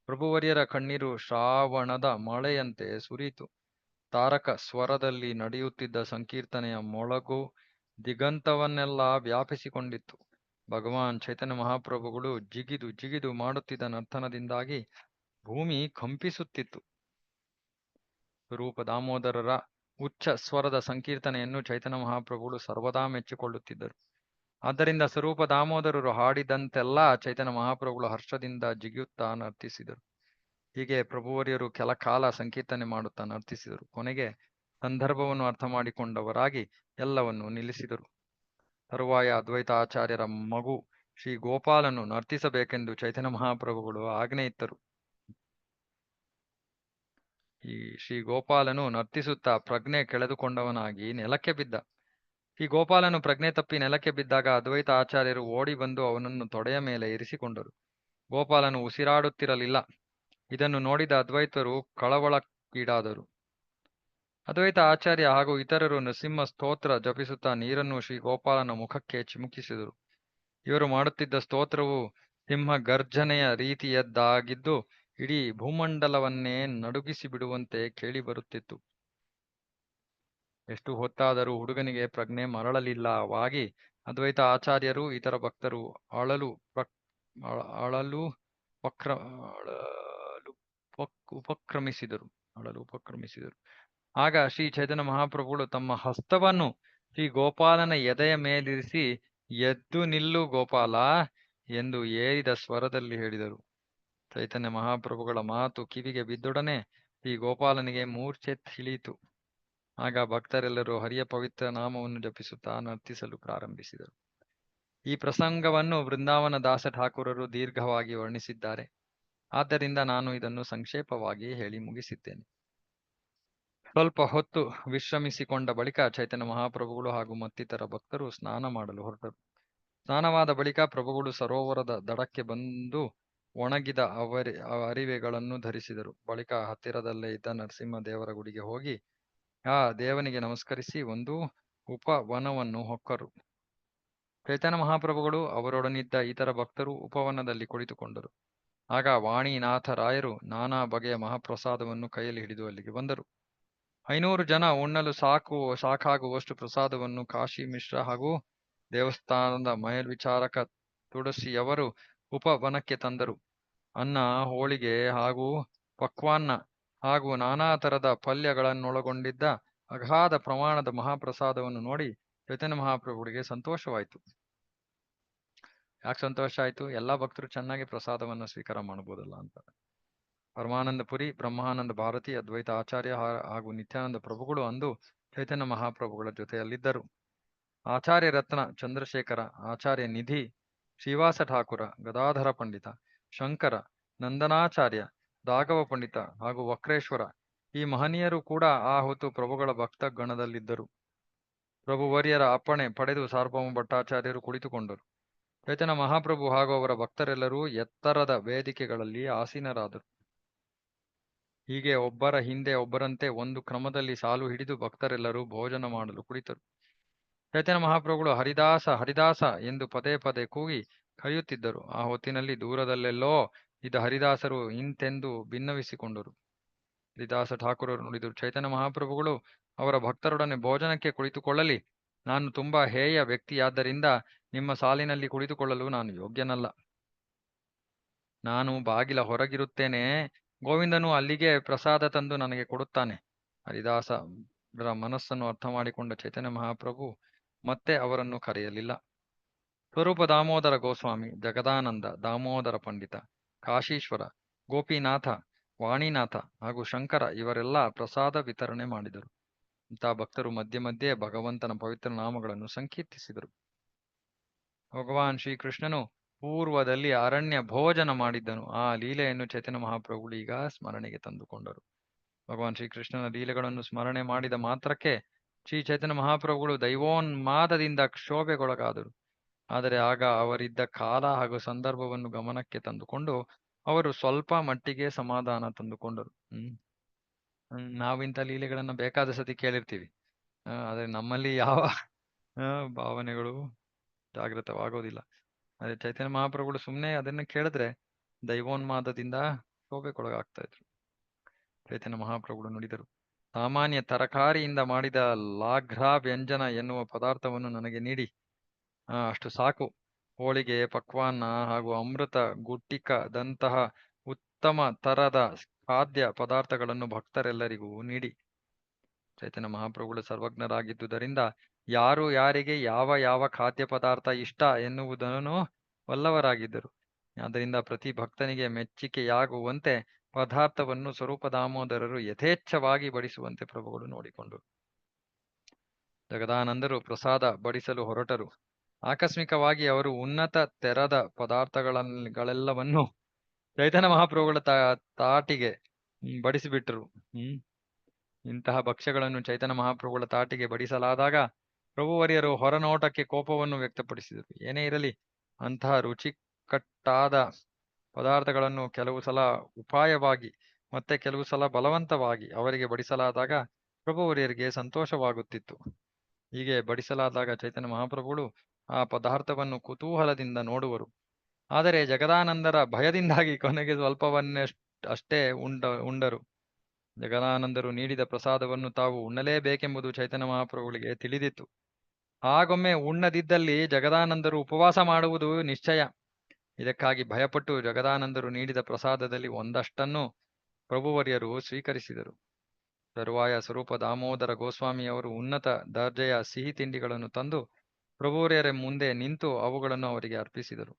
ಪ್ರಭುವರ್ಯರ ಕಣ್ಣೀರು ಶ್ರಾವಣದ ಮಳೆಯಂತೆ ಸುರಿಯಿತು. ತಾರಕ ಸ್ವರದಲ್ಲಿ ನಡೆಯುತ್ತಿದ್ದ ಸಂಕೀರ್ತನೆಯ ಮೊಳಗು ದಿಗಂತವನ್ನೆಲ್ಲ ವ್ಯಾಪಿಸಿಕೊಂಡಿತ್ತು. ಭಗವಾನ್ ಚೈತನ್ಯ ಮಹಾಪ್ರಭುಗಳು ಜಿಗಿದು ಜಿಗಿದು ಮಾಡುತ್ತಿದ್ದ ನರ್ತನದಿಂದಾಗಿ ಭೂಮಿ ಕಂಪಿಸುತ್ತಿತ್ತು. ಸ್ವರೂಪ ದಾಮೋದರರ ಉಚ್ಚ ಸ್ವರದ ಸಂಕೀರ್ತನೆಯನ್ನು ಚೈತನ್ಯ ಮಹಾಪ್ರಭುಗಳು ಸರ್ವದಾ ಮೆಚ್ಚಿಕೊಳ್ಳುತ್ತಿದ್ದರು. ಆದ್ದರಿಂದ ಸ್ವರೂಪ ದಾಮೋದರರು ಹಾಡಿದಂತೆಲ್ಲ ಚೈತನ್ಯ ಮಹಾಪ್ರಭುಗಳು ಹರ್ಷದಿಂದ ಜಿಗಿಯುತ್ತಾ ನರ್ತಿಸಿದರು. ಹೀಗೆ ಪ್ರಭುವರ್ಯರು ಕೆಲ ಕಾಲ ಸಂಕೀರ್ತನೆ ಮಾಡುತ್ತಾ ನರ್ತಿಸಿದರು. ಕೊನೆಗೆ ಸಂದರ್ಭವನ್ನು ಅರ್ಥ ಮಾಡಿಕೊಂಡವರಾಗಿ ಎಲ್ಲವನ್ನು ನಿಲ್ಲಿಸಿದರು. ತರುವಾಯ ಅದ್ವೈತ ಆಚಾರ್ಯರ ಮಗು ಶ್ರೀ ಗೋಪಾಲನು ನರ್ತಿಸಬೇಕೆಂದು ಚೈತನ್ಯ ಮಹಾಪ್ರಭುಗಳು ಆಜ್ಞೆ ಇತ್ತರು. ಈ ಶ್ರೀ ಗೋಪಾಲನು ನರ್ತಿಸುತ್ತಾ ಪ್ರಜ್ಞೆ ಕೆಳೆದುಕೊಂಡವನಾಗಿ ನೆಲಕ್ಕೆ ಬಿದ್ದ. ಈ ಗೋಪಾಲನು ಪ್ರಜ್ಞೆ ತಪ್ಪಿ ನೆಲಕ್ಕೆ ಬಿದ್ದಾಗ ಅದ್ವೈತ ಆಚಾರ್ಯರು ಓಡಿ ಬಂದು ಅವನನ್ನು ತೊಡೆಯ ಮೇಲೆ ಇರಿಸಿಕೊಂಡರು. ಗೋಪಾಲನು ಉಸಿರಾಡುತ್ತಿರಲಿಲ್ಲ. ಇದನ್ನು ನೋಡಿದ ಅದ್ವೈತರು ಕಳವಳಕ್ಕೀಡಾದರು. ಅದ್ವೈತ ಆಚಾರ್ಯ ಹಾಗೂ ಇತರರು ನೃಸಿಂಹ ಸ್ತೋತ್ರ ಜಪಿಸುತ್ತಾ ನೀರನ್ನು ಶ್ರೀ ಗೋಪಾಲನ ಮುಖಕ್ಕೆ ಚಿಮುಕಿಸಿದರು. ಇವರು ಮಾಡುತ್ತಿದ್ದ ಸ್ತೋತ್ರವು ಸಿಂಹ ಗರ್ಜನೆಯ ರೀತಿಯದ್ದಾಗಿದ್ದು ಇಡೀ ಭೂಮಂಡಲವನ್ನೇ ನಡುಗಿಸಿ ಬಿಡುವಂತೆ ಕೇಳಿಬರುತ್ತಿತ್ತು. ಎಷ್ಟು ಹೊತ್ತಾದರೂ ಹುಡುಗನಿಗೆ ಪ್ರಜ್ಞೆ ಮರಳಲಿಲ್ಲವಾಗಿ ಅದ್ವೈತ ಆಚಾರ್ಯರು ಇತರ ಭಕ್ತರು ಉಪಕ್ರಮಿಸಿದರು. ಆಗ ಶ್ರೀ ಚೈತನ್ಯ ಮಹಾಪ್ರಭುಗಳು ತಮ್ಮ ಹಸ್ತವನ್ನು ಶ್ರೀ ಗೋಪಾಲನ ಎದೆಯ ಮೇಲಿರಿಸಿ ಎದ್ದು ನಿಲ್ಲು ಗೋಪಾಲ ಎಂದು ಏರಿದ ಸ್ವರದಲ್ಲಿ ಹೇಳಿದರು. ಚೈತನ್ಯ ಮಹಾಪ್ರಭುಗಳ ಮಾತು ಕಿವಿಗೆ ಬಿದ್ದೊಡನೆ ಶ್ರೀ ಗೋಪಾಲನಿಗೆ ಮೂರ್ಛೆ ತಿಳಿಯಿತು. ಆಗ ಭಕ್ತರೆಲ್ಲರೂ ಹರಿಯ ಪವಿತ್ರ ನಾಮವನ್ನು ಜಪಿಸುತ್ತಾ ನರ್ತಿಸಲು ಪ್ರಾರಂಭಿಸಿದರು. ಈ ಪ್ರಸಂಗವನ್ನು ವೃಂದಾವನ ದಾಸ ಠಾಕೂರರು ದೀರ್ಘವಾಗಿ ವರ್ಣಿಸಿದ್ದಾರೆ. ಆದ್ದರಿಂದ ನಾನು ಇದನ್ನು ಸಂಕ್ಷೇಪವಾಗಿ ಹೇಳಿ ಮುಗಿಸಿದ್ದೇನೆ. ಸ್ವಲ್ಪ ಹೊತ್ತು ವಿಶ್ರಮಿಸಿಕೊಂಡ ಬಳಿಕ ಚೈತನ್ಯ ಮಹಾಪ್ರಭುಗಳು ಹಾಗೂ ಮತ್ತಿತರ ಭಕ್ತರು ಸ್ನಾನ ಮಾಡಲು ಹೊರಟರು. ಸ್ನಾನವಾದ ಬಳಿಕ ಪ್ರಭುಗಳು ಸರೋವರದ ದಡಕ್ಕೆ ಬಂದು ಒಣಗಿದ ಅರಿವೆಗಳನ್ನು ಧರಿಸಿದರು. ಬಳಿಕ ಹತ್ತಿರದಲ್ಲೇ ಇದ್ದ ನರಸಿಂಹ ದೇವರ ಗುಡಿಗೆ ಹೋಗಿ ಆ ದೇವನಿಗೆ ನಮಸ್ಕರಿಸಿ ಒಂದು ಉಪವನವನ್ನು ಹೊಕ್ಕರು. ಚೈತನ್ಯ ಮಹಾಪ್ರಭುಗಳು ಅವರೊಡನಿದ್ದ ಇತರ ಭಕ್ತರು ಉಪವನದಲ್ಲಿ ಕುಳಿತುಕೊಂಡರು. ಆಗ ವಾಣಿನಾಥರಾಯರು ನಾನಾ ಬಗೆಯ ಮಹಾಪ್ರಸಾದವನ್ನು ಕೈಯಲ್ಲಿ ಹಿಡಿದು ಅಲ್ಲಿಗೆ ಬಂದರು. 500 ಜನ ಉಣ್ಣಲು ಸಾಕಾಗುವಷ್ಟು ಪ್ರಸಾದವನ್ನು ಕಾಶಿ ಮಿಶ್ರ ಹಾಗೂ ದೇವಸ್ಥಾನದ ಮೇಲ್ವಿಚಾರಕ ತುಳಸಿಯವರು ಉಪವನಕ್ಕೆ ತಂದರು. ಅನ್ನ, ಹೋಳಿಗೆ ಹಾಗೂ ಪಕ್ವಾನ್ನ ಹಾಗೂ ನಾನಾ ತರದ ಪಲ್ಯಗಳನ್ನೊಳಗೊಂಡಿದ್ದ ಅಗಾಧ ಪ್ರಮಾಣದ ಮಹಾಪ್ರಸಾದವನ್ನು ನೋಡಿ ಚೈತನ್ಯ ಮಹಾಪ್ರಭುಗಳಿಗೆ ಸಂತೋಷವಾಯಿತು. ಯಾಕೆ ಸಂತೋಷ ಆಯಿತು? ಎಲ್ಲಾ ಭಕ್ತರು ಚೆನ್ನಾಗಿ ಪ್ರಸಾದವನ್ನು ಸ್ವೀಕಾರ ಮಾಡಬಹುದಲ್ಲ ಅಂತ. ಪರಮಾನಂದ ಪುರಿ, ಬ್ರಹ್ಮಾನಂದ ಭಾರತಿ, ಅದ್ವೈತ ಆಚಾರ್ಯ ಹಾಗೂ ನಿತ್ಯಾನಂದ ಪ್ರಭುಗಳು ಅಂದು ಚೈತನ್ಯ ಮಹಾಪ್ರಭುಗಳ ಜೊತೆಯಲ್ಲಿದ್ದರು. ಆಚಾರ್ಯ ರತ್ನ, ಚಂದ್ರಶೇಖರ, ಆಚಾರ್ಯ ನಿಧಿ, ಶ್ರೀವಾಸ ಠಾಕುರ, ಗದಾಧರ ಪಂಡಿತ, ಶಂಕರ, ನಂದನಾಚಾರ್ಯ, ರಾಘವ ಪಂಡಿತ ಹಾಗೂ ವಕ್ರೇಶ್ವರ ಈ ಮಹನೀಯರು ಕೂಡ ಆ ಹೊತ್ತು ಪ್ರಭುಗಳ ಭಕ್ತ ಗಣದಲ್ಲಿದ್ದರು. ಪ್ರಭುವರ್ಯರ ಅಪ್ಪಣೆ ಪಡೆದು ಸಾರ್ವಭೌಮ ಭಟ್ಟಾಚಾರ್ಯರು ಕುಳಿತುಕೊಂಡರು. ಚೈತನ್ಯ ಮಹಾಪ್ರಭು ಹಾಗೂ ಅವರ ಭಕ್ತರೆಲ್ಲರೂ ಎತ್ತರದ ವೇದಿಕೆಗಳಲ್ಲಿ ಆಸೀನರಾದರು. ಹೀಗೆ ಒಬ್ಬರ ಹಿಂದೆ ಒಬ್ಬರಂತೆ ಒಂದು ಕ್ರಮದಲ್ಲಿ ಸಾಲು ಹಿಡಿದು ಭಕ್ತರೆಲ್ಲರೂ ಭೋಜನ ಮಾಡಲು ಕುಳಿತರು. ಚೈತನ್ಯ ಮಹಾಪ್ರಭುಗಳು ಹರಿದಾಸ ಹರಿದಾಸ ಎಂದು ಪದೇ ಪದೇ ಕೂಗಿ ಕರೆಯುತ್ತಿದ್ದರು. ಆ ಹೊತ್ತಿನಲ್ಲಿ ದೂರದಲ್ಲೆಲ್ಲೋ ಇದ್ದ ಹರಿದಾಸರು ಇಂತೆಂದು ಭಿನ್ನವಿಸಿಕೊಂಡರು. ಹರಿದಾಸ ಠಾಕೂರರು ನುಡಿದರು, ಚೈತನ್ಯ ಮಹಾಪ್ರಭುಗಳು ಅವರ ಭಕ್ತರೊಡನೆ ಭೋಜನಕ್ಕೆ ಕುಳಿತುಕೊಳ್ಳಲಿ. ನಾನು ತುಂಬಾ ಹೇಯ ವ್ಯಕ್ತಿಯಾದ್ದರಿಂದ ನಿಮ್ಮ ಸಾಲಿನಲ್ಲಿ ಕುಳಿತುಕೊಳ್ಳಲು ನಾನು ಯೋಗ್ಯನಲ್ಲ. ನಾನು ಬಾಗಿಲ ಹೊರಗಿರುತ್ತೇನೆ. ಗೋವಿಂದನು ಅಲ್ಲಿಗೆ ಪ್ರಸಾದ ತಂದು ನನಗೆ ಕೊಡುತ್ತಾನೆ. ಹರಿದಾಸರ ಮನಸ್ಸನ್ನು ಅರ್ಥ ಮಾಡಿಕೊಂಡ ಚೈತನ್ಯ ಮಹಾಪ್ರಭು ಮತ್ತೆ ಅವರನ್ನು ಕರೆಯಲಿಲ್ಲ. ಸ್ವರೂಪ ದಾಮೋದರ ಗೋಸ್ವಾಮಿ, ಜಗದಾನಂದ, ದಾಮೋದರ ಪಂಡಿತ, ಕಾಶೀಶ್ವರ, ಗೋಪಿನಾಥ, ವಾಣಿನಾಥ ಹಾಗೂ ಶಂಕರ ಇವರೆಲ್ಲ ಪ್ರಸಾದ ವಿತರಣೆ ಮಾಡಿದರು. ಇಂಥ ಭಕ್ತರು ಮಧ್ಯೆ ಮಧ್ಯೆ ಭಗವಂತನ ಪವಿತ್ರ ನಾಮಗಳನ್ನು ಸಂಕೀರ್ತಿಸಿದರು. ಭಗವಾನ್ ಶ್ರೀಕೃಷ್ಣನು ಪೂರ್ವದಲ್ಲಿ ಅರಣ್ಯ ಭೋಜನ ಮಾಡಿದ್ದನು. ಆ ಲೀಲೆಯನ್ನು ಚೈತನ್ಯ ಮಹಾಪ್ರಭುಗಳು ಈಗ ಸ್ಮರಣೆಗೆ ತಂದುಕೊಂಡರು. ಭಗವಾನ್ ಶ್ರೀಕೃಷ್ಣನ ಲೀಲೆಗಳನ್ನು ಸ್ಮರಣೆ ಮಾಡಿದ ಮಾತ್ರಕ್ಕೆ ಶ್ರೀ ಚೈತನ್ಯ ಮಹಾಪ್ರಭುಗಳು ದೈವೋನ್ಮಾದದಿಂದ ಕ್ಷೋಭೆಗೊಳಗಾದರು. ಆದರೆ ಆಗ ಅವರಿದ್ದ ಕಾಲ ಹಾಗೂ ಸಂದರ್ಭವನ್ನು ಗಮನಕ್ಕೆ ತಂದುಕೊಂಡು ಅವರು ಸ್ವಲ್ಪ ಮಟ್ಟಿಗೆ ಸಮಾಧಾನ ತಂದುಕೊಂಡರು. ನಾವಿಂಥ ಲೀಲೆಗಳನ್ನ ಬೇಕಾದ ಸತಿ ಕೇಳಿರ್ತೀವಿ. ಆದರೆ ನಮ್ಮಲ್ಲಿ ಯಾವ ಭಾವನೆಗಳು ಜಾಗೃತವಾಗೋದಿಲ್ಲ. ಅದೇ ಚೈತನ್ಯ ಮಹಾಪ್ರಭುಗಳು ಸುಮ್ಮನೆ ಅದನ್ನ ಕೇಳಿದ್ರೆ ದೈವೋನ್ಮಾದದಿಂದ ಶೋಭೆಗೊಳಗಾಗ್ತಾ ಇದ್ರು. ಚೈತನ್ಯ ಮಹಾಪ್ರಭುಗಳು ನುಡಿದರು, ಸಾಮಾನ್ಯ ತರಕಾರಿಯಿಂದ ಮಾಡಿದ ಲಾಘ್ರ ವ್ಯಂಜನ ಎನ್ನುವ ಪದಾರ್ಥವನ್ನು ನನಗೆ ನೀಡಿ. ಅಷ್ಟು ಸಾಕು. ಹೋಳಿಗೆ, ಪಕ್ವಾನ್ನ ಹಾಗೂ ಅಮೃತ ಗುಟ್ಟಿಕದಂತಹ ಉತ್ತಮ ತರದ ಖಾದ್ಯ ಪದಾರ್ಥಗಳನ್ನು ಭಕ್ತರೆಲ್ಲರಿಗೂ ನೀಡಿ. ಚೈತನ್ಯ ಮಹಾಪ್ರಭುಗಳು ಸರ್ವಜ್ಞರಾಗಿದ್ದುದರಿಂದ ಯಾರು ಯಾರಿಗೆ ಯಾವ ಯಾವ ಖಾದ್ಯ ಪದಾರ್ಥ ಇಷ್ಟ ಎನ್ನುವುದನ್ನು ಬಲ್ಲವರಾಗಿದ್ದರು. ಆದ್ದರಿಂದ ಪ್ರತಿ ಭಕ್ತನಿಗೆ ಮೆಚ್ಚುಗೆಯಾಗುವಂತೆ ಪದಾರ್ಥವನ್ನು ಸ್ವರೂಪ ದಾಮೋದರರು ಯಥೇಚ್ಛವಾಗಿ ಬಡಿಸುವಂತೆ ಪ್ರಭುಗಳು ನೋಡಿಕೊಂಡರು. ಜಗದಾನಂದರು ಪ್ರಸಾದ ಬಡಿಸಲು ಹೊರಟರು. ಆಕಸ್ಮಿಕವಾಗಿ ಅವರು ಉನ್ನತ ತೆರದ ಪದಾರ್ಥಗಳೆಲ್ಲವನ್ನು ಚೈತನ್ಯ ಮಹಾಪ್ರಭುಗಳ ತಾಟಿಗೆ ಬಡಿಸಿಬಿಟ್ಟರು. ಇಂತಹ ಭಕ್ಷ್ಯಗಳನ್ನು ಚೈತನ್ಯ ಮಹಾಪ್ರಭುಗಳ ತಾಟಿಗೆ ಬಡಿಸಲಾದಾಗ ಪ್ರಭುವರ್ಯರು ಹೊರನೋಟಕ್ಕೆ ಕೋಪವನ್ನು ವ್ಯಕ್ತಪಡಿಸಿದರು. ಏನೇ ಇರಲಿ, ಅಂತಹ ರುಚಿಕಟ್ಟಾದ ಪದಾರ್ಥಗಳನ್ನು ಕೆಲವು ಸಲ ಉಪಾಯವಾಗಿ ಮತ್ತೆ ಕೆಲವು ಸಲ ಬಲವಂತವಾಗಿ ಅವರಿಗೆ ಬಡಿಸಲಾದಾಗ ಪ್ರಭುವರ್ಯರಿಗೆ ಸಂತೋಷವಾಗುತ್ತಿತ್ತು. ಹೀಗೆ ಬಡಿಸಲಾದಾಗ ಚೈತನ್ಯ ಮಹಾಪ್ರಭುಗಳು ಆ ಪದಾರ್ಥವನ್ನು ಕುತೂಹಲದಿಂದ ನೋಡುವರು. ಆದರೆ ಜಗದಾನಂದರ ಭಯದಿಂದಾಗಿ ಕೊನೆಗೆ ಸ್ವಲ್ಪವನ್ನಷ್ಟೇ ಉಂಡರು. ಜಗದಾನಂದರು ನೀಡಿದ ಪ್ರಸಾದವನ್ನು ತಾವು ಉಣ್ಣಲೇಬೇಕೆಂಬುದು ಚೈತನ್ಯ ಮಹಾಪ್ರಭುಗಳಿಗೆ ತಿಳಿದಿತ್ತು. ಹಾಗೊಮ್ಮೆ ಉಣ್ಣದಿದ್ದಲ್ಲಿ ಜಗದಾನಂದರು ಉಪವಾಸ ಮಾಡುವುದು ನಿಶ್ಚಯ. ಇದಕ್ಕಾಗಿ ಭಯಪಟ್ಟು ಜಗದಾನಂದರು ನೀಡಿದ ಪ್ರಸಾದದಲ್ಲಿ ಒಂದಷ್ಟನ್ನು ಪ್ರಭುವರ್ಯರು ಸ್ವೀಕರಿಸಿದರು. ತರುವಾಯ ಸ್ವರೂಪ ದಾಮೋದರ ಗೋಸ್ವಾಮಿಯವರು ಉನ್ನತ ದರ್ಜೆಯ ಸಿಹಿ ತಿಂಡಿಗಳನ್ನು ತಂದು ಪ್ರಭುವರ್ಯರ ಮುಂದೆ ನಿಂತು ಅವುಗಳನ್ನು ಅವರಿಗೆ ಅರ್ಪಿಸಿದರು.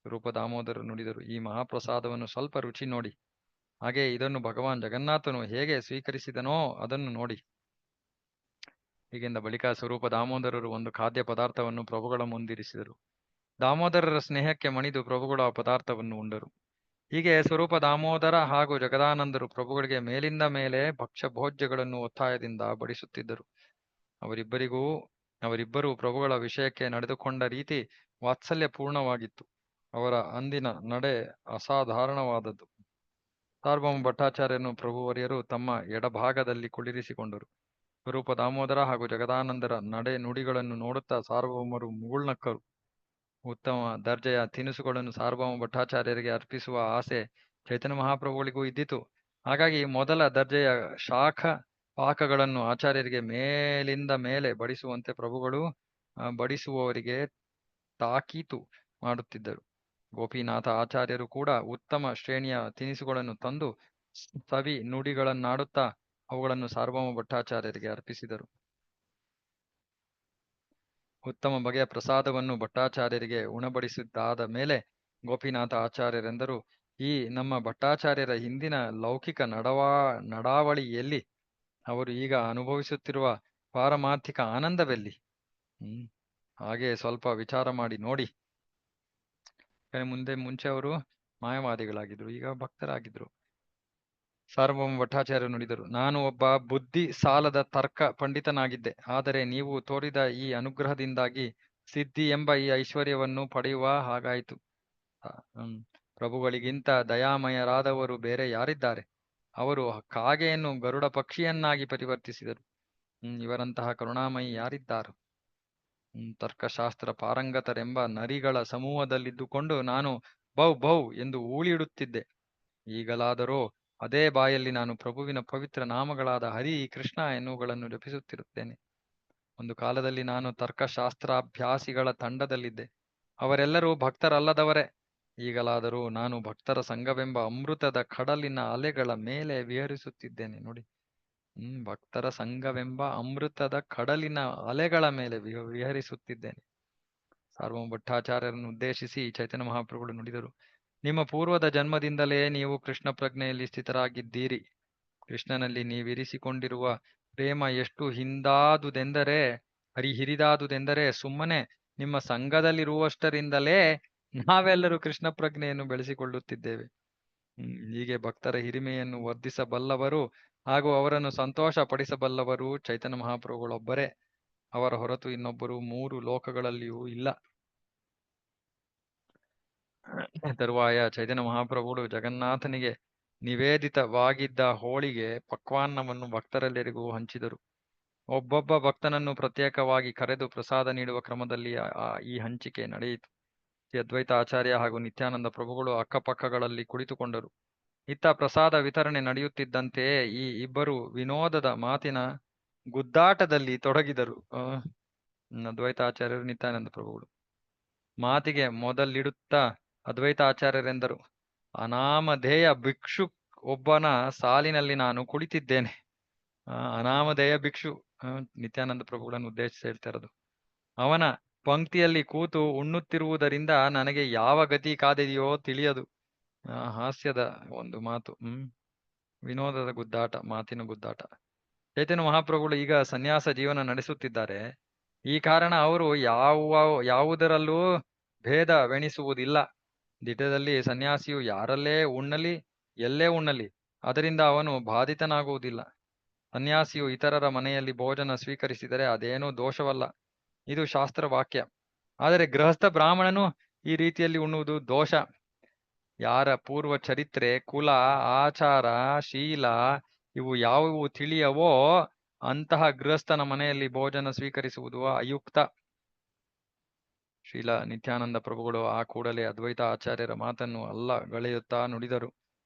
ಸ್ವರೂಪ ದಾಮೋದರರು ನುಡಿದರು, ಈ ಮಹಾಪ್ರಸಾದವನ್ನು ಸ್ವಲ್ಪ ರುಚಿ ನೋಡಿ. ಹಾಗೆ ಇದನ್ನು ಭಗವಾನ್ ಜಗನ್ನಾಥನು ಹೇಗೆ ಸ್ವೀಕರಿಸಿದನೋ ಅದನ್ನು ನೋಡಿ. ಹೀಗೆಂದ ಬಳಿಕ ಸ್ವರೂಪ ದಾಮೋದರರು ಒಂದು ಖಾದ್ಯ ಪದಾರ್ಥವನ್ನು ಪ್ರಭುಗಳ ಮುಂದಿರಿಸಿದರು. ದಾಮೋದರರ ಸ್ನೇಹಕ್ಕೆ ಮಣಿದು ಪ್ರಭುಗಳು ಆ ಪದಾರ್ಥವನ್ನು ಉಂಡರು. ಹೀಗೆ ಸ್ವರೂಪ ದಾಮೋದರ ಹಾಗೂ ಜಗದಾನಂದರು ಪ್ರಭುಗಳಿಗೆ ಮೇಲಿಂದ ಮೇಲೆ ಭಕ್ಷ್ಯ ಭೋಜ್ಯಗಳನ್ನು ಒತ್ತಾಯದಿಂದ ಬಡಿಸುತ್ತಿದ್ದರು. ಅವರಿಬ್ಬರೂ ಪ್ರಭುಗಳ ವಿಷಯಕ್ಕೆ ನಡೆದುಕೊಂಡ ರೀತಿ ವಾತ್ಸಲ್ಯ ಪೂರ್ಣವಾಗಿತ್ತು. ಅವರ ಅಂದಿನ ನಡೆ ಅಸಾಧಾರಣವಾದದ್ದು. ಸಾರ್ವಭೌಮ ಭಟ್ಟಾಚಾರ್ಯನು ಪ್ರಭುವರಿಯರು ತಮ್ಮ ಎಡಭಾಗದಲ್ಲಿ ಕುಳ್ಳಿರಿಸಿಕೊಂಡರು. ಸ್ವರೂಪ ದಾಮೋದರ ಹಾಗೂ ಜಗದಾನಂದರ ನಡೆ ನುಡಿಗಳನ್ನು ನೋಡುತ್ತಾ ಸಾರ್ವಭೌಮರು ಮುಗುಳ್ನಕ್ಕರು. ಉತ್ತಮ ದರ್ಜೆಯ ತಿನಿಸುಗಳನ್ನು ಸಾರ್ವಭೌಮ ಭಟ್ಟಾಚಾರ್ಯರಿಗೆ ಅರ್ಪಿಸುವ ಆಸೆ ಚೈತನ್ಯ ಮಹಾಪ್ರಭುಗಳಿಗೂ ಇದ್ದಿತು. ಹಾಗಾಗಿ ಮೊದಲ ದರ್ಜೆಯ ಶಾಖ ಪಾಕಗಳನ್ನು ಆಚಾರ್ಯರಿಗೆ ಮೇಲಿಂದ ಮೇಲೆ ಬಡಿಸುವಂತೆ ಪ್ರಭುಗಳು ಬಡಿಸುವವರಿಗೆ ತಾಕೀತು ಮಾಡುತ್ತಿದ್ದರು. ಗೋಪಿನಾಥ ಆಚಾರ್ಯರು ಕೂಡ ಉತ್ತಮ ಶ್ರೇಣಿಯ ತಿನಿಸುಗಳನ್ನು ತಂದು ಸವಿ ನುಡಿಗಳನ್ನಾಡುತ್ತಾ ಅವುಗಳನ್ನು ಸಾರ್ವಭೌಮ ಭಟ್ಟಾಚಾರ್ಯರಿಗೆ ಅರ್ಪಿಸಿದರು. ಉತ್ತಮ ಬಗೆಯ ಪ್ರಸಾದವನ್ನು ಭಟ್ಟಾಚಾರ್ಯರಿಗೆ ಉಣಬಡಿಸಿದ್ದಾದ ಮೇಲೆ ಗೋಪಿನಾಥ ಆಚಾರ್ಯರೆಂದರು, ಈ ನಮ್ಮ ಭಟ್ಟಾಚಾರ್ಯರ ಹಿಂದಿನ ಲೌಕಿಕ ನಡಾವಳಿಯಲ್ಲಿ ಅವರು ಈಗ ಅನುಭವಿಸುತ್ತಿರುವ ಪಾರಮಾರ್ಥಿಕ ಆನಂದವೆಲ್ಲಿ? ಹಾಗೆ ಸ್ವಲ್ಪ ವಿಚಾರ ಮಾಡಿ ನೋಡಿ. ಮುಂಚೆ ಅವರು ಮಾಯವಾದಿಗಳಾಗಿದ್ರು, ಈಗ ಭಕ್ತರಾಗಿದ್ರು. ಸಾರ್ವಭೌಮ ಭಟ್ಟಾಚಾರ್ಯರು ನುಡಿದರು, ನಾನು ಒಬ್ಬ ಬುದ್ಧಿ ಸಾಲದ ತರ್ಕ ಪಂಡಿತನಾಗಿದ್ದೆ. ಆದರೆ ನೀವು ತೋರಿದ ಈ ಅನುಗ್ರಹದಿಂದಾಗಿ ಸಿದ್ಧಿ ಎಂಬ ಈ ಐಶ್ವರ್ಯವನ್ನು ಪಡೆಯುವ ಹಾಗಾಯಿತು. ಪ್ರಭುಗಳಿಗಿಂತ ದಯಾಮಯರಾದವರು ಬೇರೆ ಯಾರಿದ್ದಾರೆ? ಅವರು ಕಾಗೆಯನ್ನು ಗರುಡ ಪಕ್ಷಿಯನ್ನಾಗಿ ಪರಿವರ್ತಿಸಿದರು. ಇವರಂತಹ ಕರುಣಾಮಯಿ ಯಾರಿದ್ದಾರು? ತರ್ಕಶಾಸ್ತ್ರ ಪಾರಂಗತರೆಂಬ ನರಿಗಳ ಸಮೂಹದಲ್ಲಿದ್ದುಕೊಂಡು ನಾನು ಬೌ ಬೌ ಎಂದು ಊಳಿಡುತ್ತಿದ್ದೆ. ಈಗಲಾದರೋ ಅದೇ ಬಾಯಲ್ಲಿ ನಾನು ಪ್ರಭುವಿನ ಪವಿತ್ರ ನಾಮಗಳಾದ ಹರಿ ಕೃಷ್ಣ ಎನ್ನುವುಗಳನ್ನು ಜಪಿಸುತ್ತಿರುತ್ತೇನೆ. ಒಂದು ಕಾಲದಲ್ಲಿ ನಾನು ತರ್ಕಶಾಸ್ತ್ರಾಭ್ಯಾಸಿಗಳ ತಂಡದಲ್ಲಿದ್ದೆ. ಅವರೆಲ್ಲರೂ ಭಕ್ತರಲ್ಲದವರೇ. ಈಗಲಾದರೂ ನಾನು ಭಕ್ತರ ಸಂಘವೆಂಬ ಅಮೃತದ ಕಡಲಿನ ಅಲೆಗಳ ಮೇಲೆ ವಿಹರಿಸುತ್ತಿದ್ದೇನೆ. ನೋಡಿ, ಭಕ್ತರ ಸಂಘವೆಂಬ ಅಮೃತದ ಕಡಲಿನ ಅಲೆಗಳ ಮೇಲೆ ವಿಹರಿಸುತ್ತಿದ್ದೇನೆ. ಸಾರ್ವಭೌಮ ಭಟ್ಟಾಚಾರ್ಯರನ್ನು ಉದ್ದೇಶಿಸಿ ಚೈತನ್ಯ ಮಹಾಪ್ರಭುಗಳು ನುಡಿದರು, ನಿಮ್ಮ ಪೂರ್ವದ ಜನ್ಮದಿಂದಲೇ ನೀವು ಕೃಷ್ಣ ಪ್ರಜ್ಞೆಯಲ್ಲಿ ಸ್ಥಿತರಾಗಿದ್ದೀರಿ. ಕೃಷ್ಣನಲ್ಲಿ ನೀವಿರಿಸಿಕೊಂಡಿರುವ ಪ್ರೇಮ ಎಷ್ಟು ಹಿರಿದಾದುದೆಂದರೆ ಸುಮ್ಮನೆ ನಿಮ್ಮ ಸಂಘದಲ್ಲಿರುವಷ್ಟರಿಂದಲೇ ನಾವೆಲ್ಲರೂ ಕೃಷ್ಣ ಪ್ರಜ್ಞೆಯನ್ನು ಬೆಳೆಸಿಕೊಳ್ಳುತ್ತಿದ್ದೇವೆ. ಹೀಗೆ ಭಕ್ತರ ಹಿರಿಮೆಯನ್ನು ವರ್ಧಿಸಬಲ್ಲವರು ಹಾಗೂ ಅವರನ್ನು ಸಂತೋಷ ಪಡಿಸಬಲ್ಲವರು ಚೈತನ್ಯ ಮಹಾಪ್ರಭುಗಳೊಬ್ಬರೇ. ಅವರ ಹೊರತು ಇನ್ನೊಬ್ಬರು ಮೂರು ಲೋಕಗಳಲ್ಲಿಯೂ ಇಲ್ಲ. ತರುವಾಯ ಚೈತನ್ಯ ಮಹಾಪ್ರಭುಗಳು ಜಗನ್ನಾಥನಿಗೆ ನಿವೇದಿತವಾಗಿದ್ದ ಹೋಳಿಗೆ ಪಕ್ವಾನ್ನವನ್ನು ಭಕ್ತರೆಲ್ಲರಿಗೂ ಹಂಚಿದರು. ಒಬ್ಬೊಬ್ಬ ಭಕ್ತನನ್ನು ಪ್ರತ್ಯೇಕವಾಗಿ ಕರೆದು ಪ್ರಸಾದ ನೀಡುವ ಕ್ರಮದಲ್ಲಿ ಈ ಹಂಚಿಕೆ ನಡೆಯಿತು. ಅದ್ವೈತ ಆಚಾರ್ಯ ಹಾಗೂ ನಿತ್ಯಾನಂದ ಪ್ರಭುಗಳು ಅಕ್ಕಪಕ್ಕಗಳಲ್ಲಿ ಕುಳಿತುಕೊಂಡರು. ಇತ್ತ ಪ್ರಸಾದ ವಿತರಣೆ ನಡೆಯುತ್ತಿದ್ದಂತೆಯೇ ಈ ಇಬ್ಬರು ವಿನೋದದ ಮಾತಿನ ಗುದ್ದಾಟದಲ್ಲಿ ತೊಡಗಿದರು. ಅದ್ವೈತಾಚಾರ್ಯರು, ನಿತ್ಯಾನಂದ ಪ್ರಭುಗಳು ಮಾತಿಗೆ ಮೊದಲಿಡುತ್ತಾ ಅದ್ವೈತಾಚಾರ್ಯರೆಂದರು, ಅನಾಮಧೇಯ ಭಿಕ್ಷು ಒಬ್ಬನ ಸಾಲಿನಲ್ಲಿ ನಾನು ಕುಳಿತಿದ್ದೇನೆ. ಅನಾಮಧೇಯ ಭಿಕ್ಷು ನಿತ್ಯಾನಂದ ಪ್ರಭುಗಳನ್ನು ಉದ್ದೇಶಿಸಿ ಹೇಳ್ತಾ ಇರೋದು. ಅವನ ಪಂಕ್ತಿಯಲ್ಲಿ ಕೂತು ಉಣ್ಣುತ್ತಿರುವುದರಿಂದ ನನಗೆ ಯಾವ ಗತಿ ಕಾದಿದೆಯೋ ತಿಳಿಯದು. ಹಾಸ್ಯದ ಒಂದು ಮಾತು. ವಿನೋದದ ಗುದ್ದಾಟ, ಮಾತಿನ ಗುದ್ದಾಟ. ಚೈತನ್ಯ ಮಹಾಪ್ರಭುಗಳು ಈಗ ಸನ್ಯಾಸ ಜೀವನ ನಡೆಸುತ್ತಿದ್ದಾರೆ. ಈ ಕಾರಣ ಅವರು ಯಾವುದರಲ್ಲೂ ಭೇದವೆಣಿಸುವುದಿಲ್ಲ. ದಿಟದಲ್ಲಿ ಸನ್ಯಾಸಿಯು ಯಾರಲ್ಲೇ ಉಣ್ಣಲಿ, ಎಲ್ಲೇ ಉಣ್ಣಲಿ, ಅದರಿಂದ ಅವನು ಬಾಧಿತನಾಗುವುದಿಲ್ಲ. ಸನ್ಯಾಸಿಯು ಇತರರ ಮನೆಯಲ್ಲಿ ಭೋಜನ ಸ್ವೀಕರಿಸಿದರೆ ಅದೇನೂ ದೋಷವಲ್ಲ. ಇದು ಶಾಸ್ತ್ರ ವಾಕ್ಯ. ಆದರೆ ಗೃಹಸ್ಥ ಬ್ರಾಹ್ಮಣನು ಈ ರೀತಿಯಲ್ಲಿ ಉಣ್ಣುವುದು ದೋಷ. ಯಾರ ಪೂರ್ವ ಚರಿತ್ರೆ, ಕುಲ, ಆಚಾರ, ಶೀಲ ಇವು ಯಾವುವು ತಿಳಿಯವೋ ಅಂತಹ ಗೃಹಸ್ಥನ ಮನೆಯಲ್ಲಿ ಭೋಜನ ಸ್ವೀಕರಿಸುವುದು ಅಯುಕ್ತ. ಶ್ರೀಲ ನಿತ್ಯಾನಂದ ಪ್ರಭುಗಳು ಆ ಕೂಡಲೇ ಅದ್ವೈತ ಆಚಾರ್ಯರ ಮಾತನ್ನು ಅಲ್ಲಗಳೆಯುತ್ತಾ ನುಡಿದರು,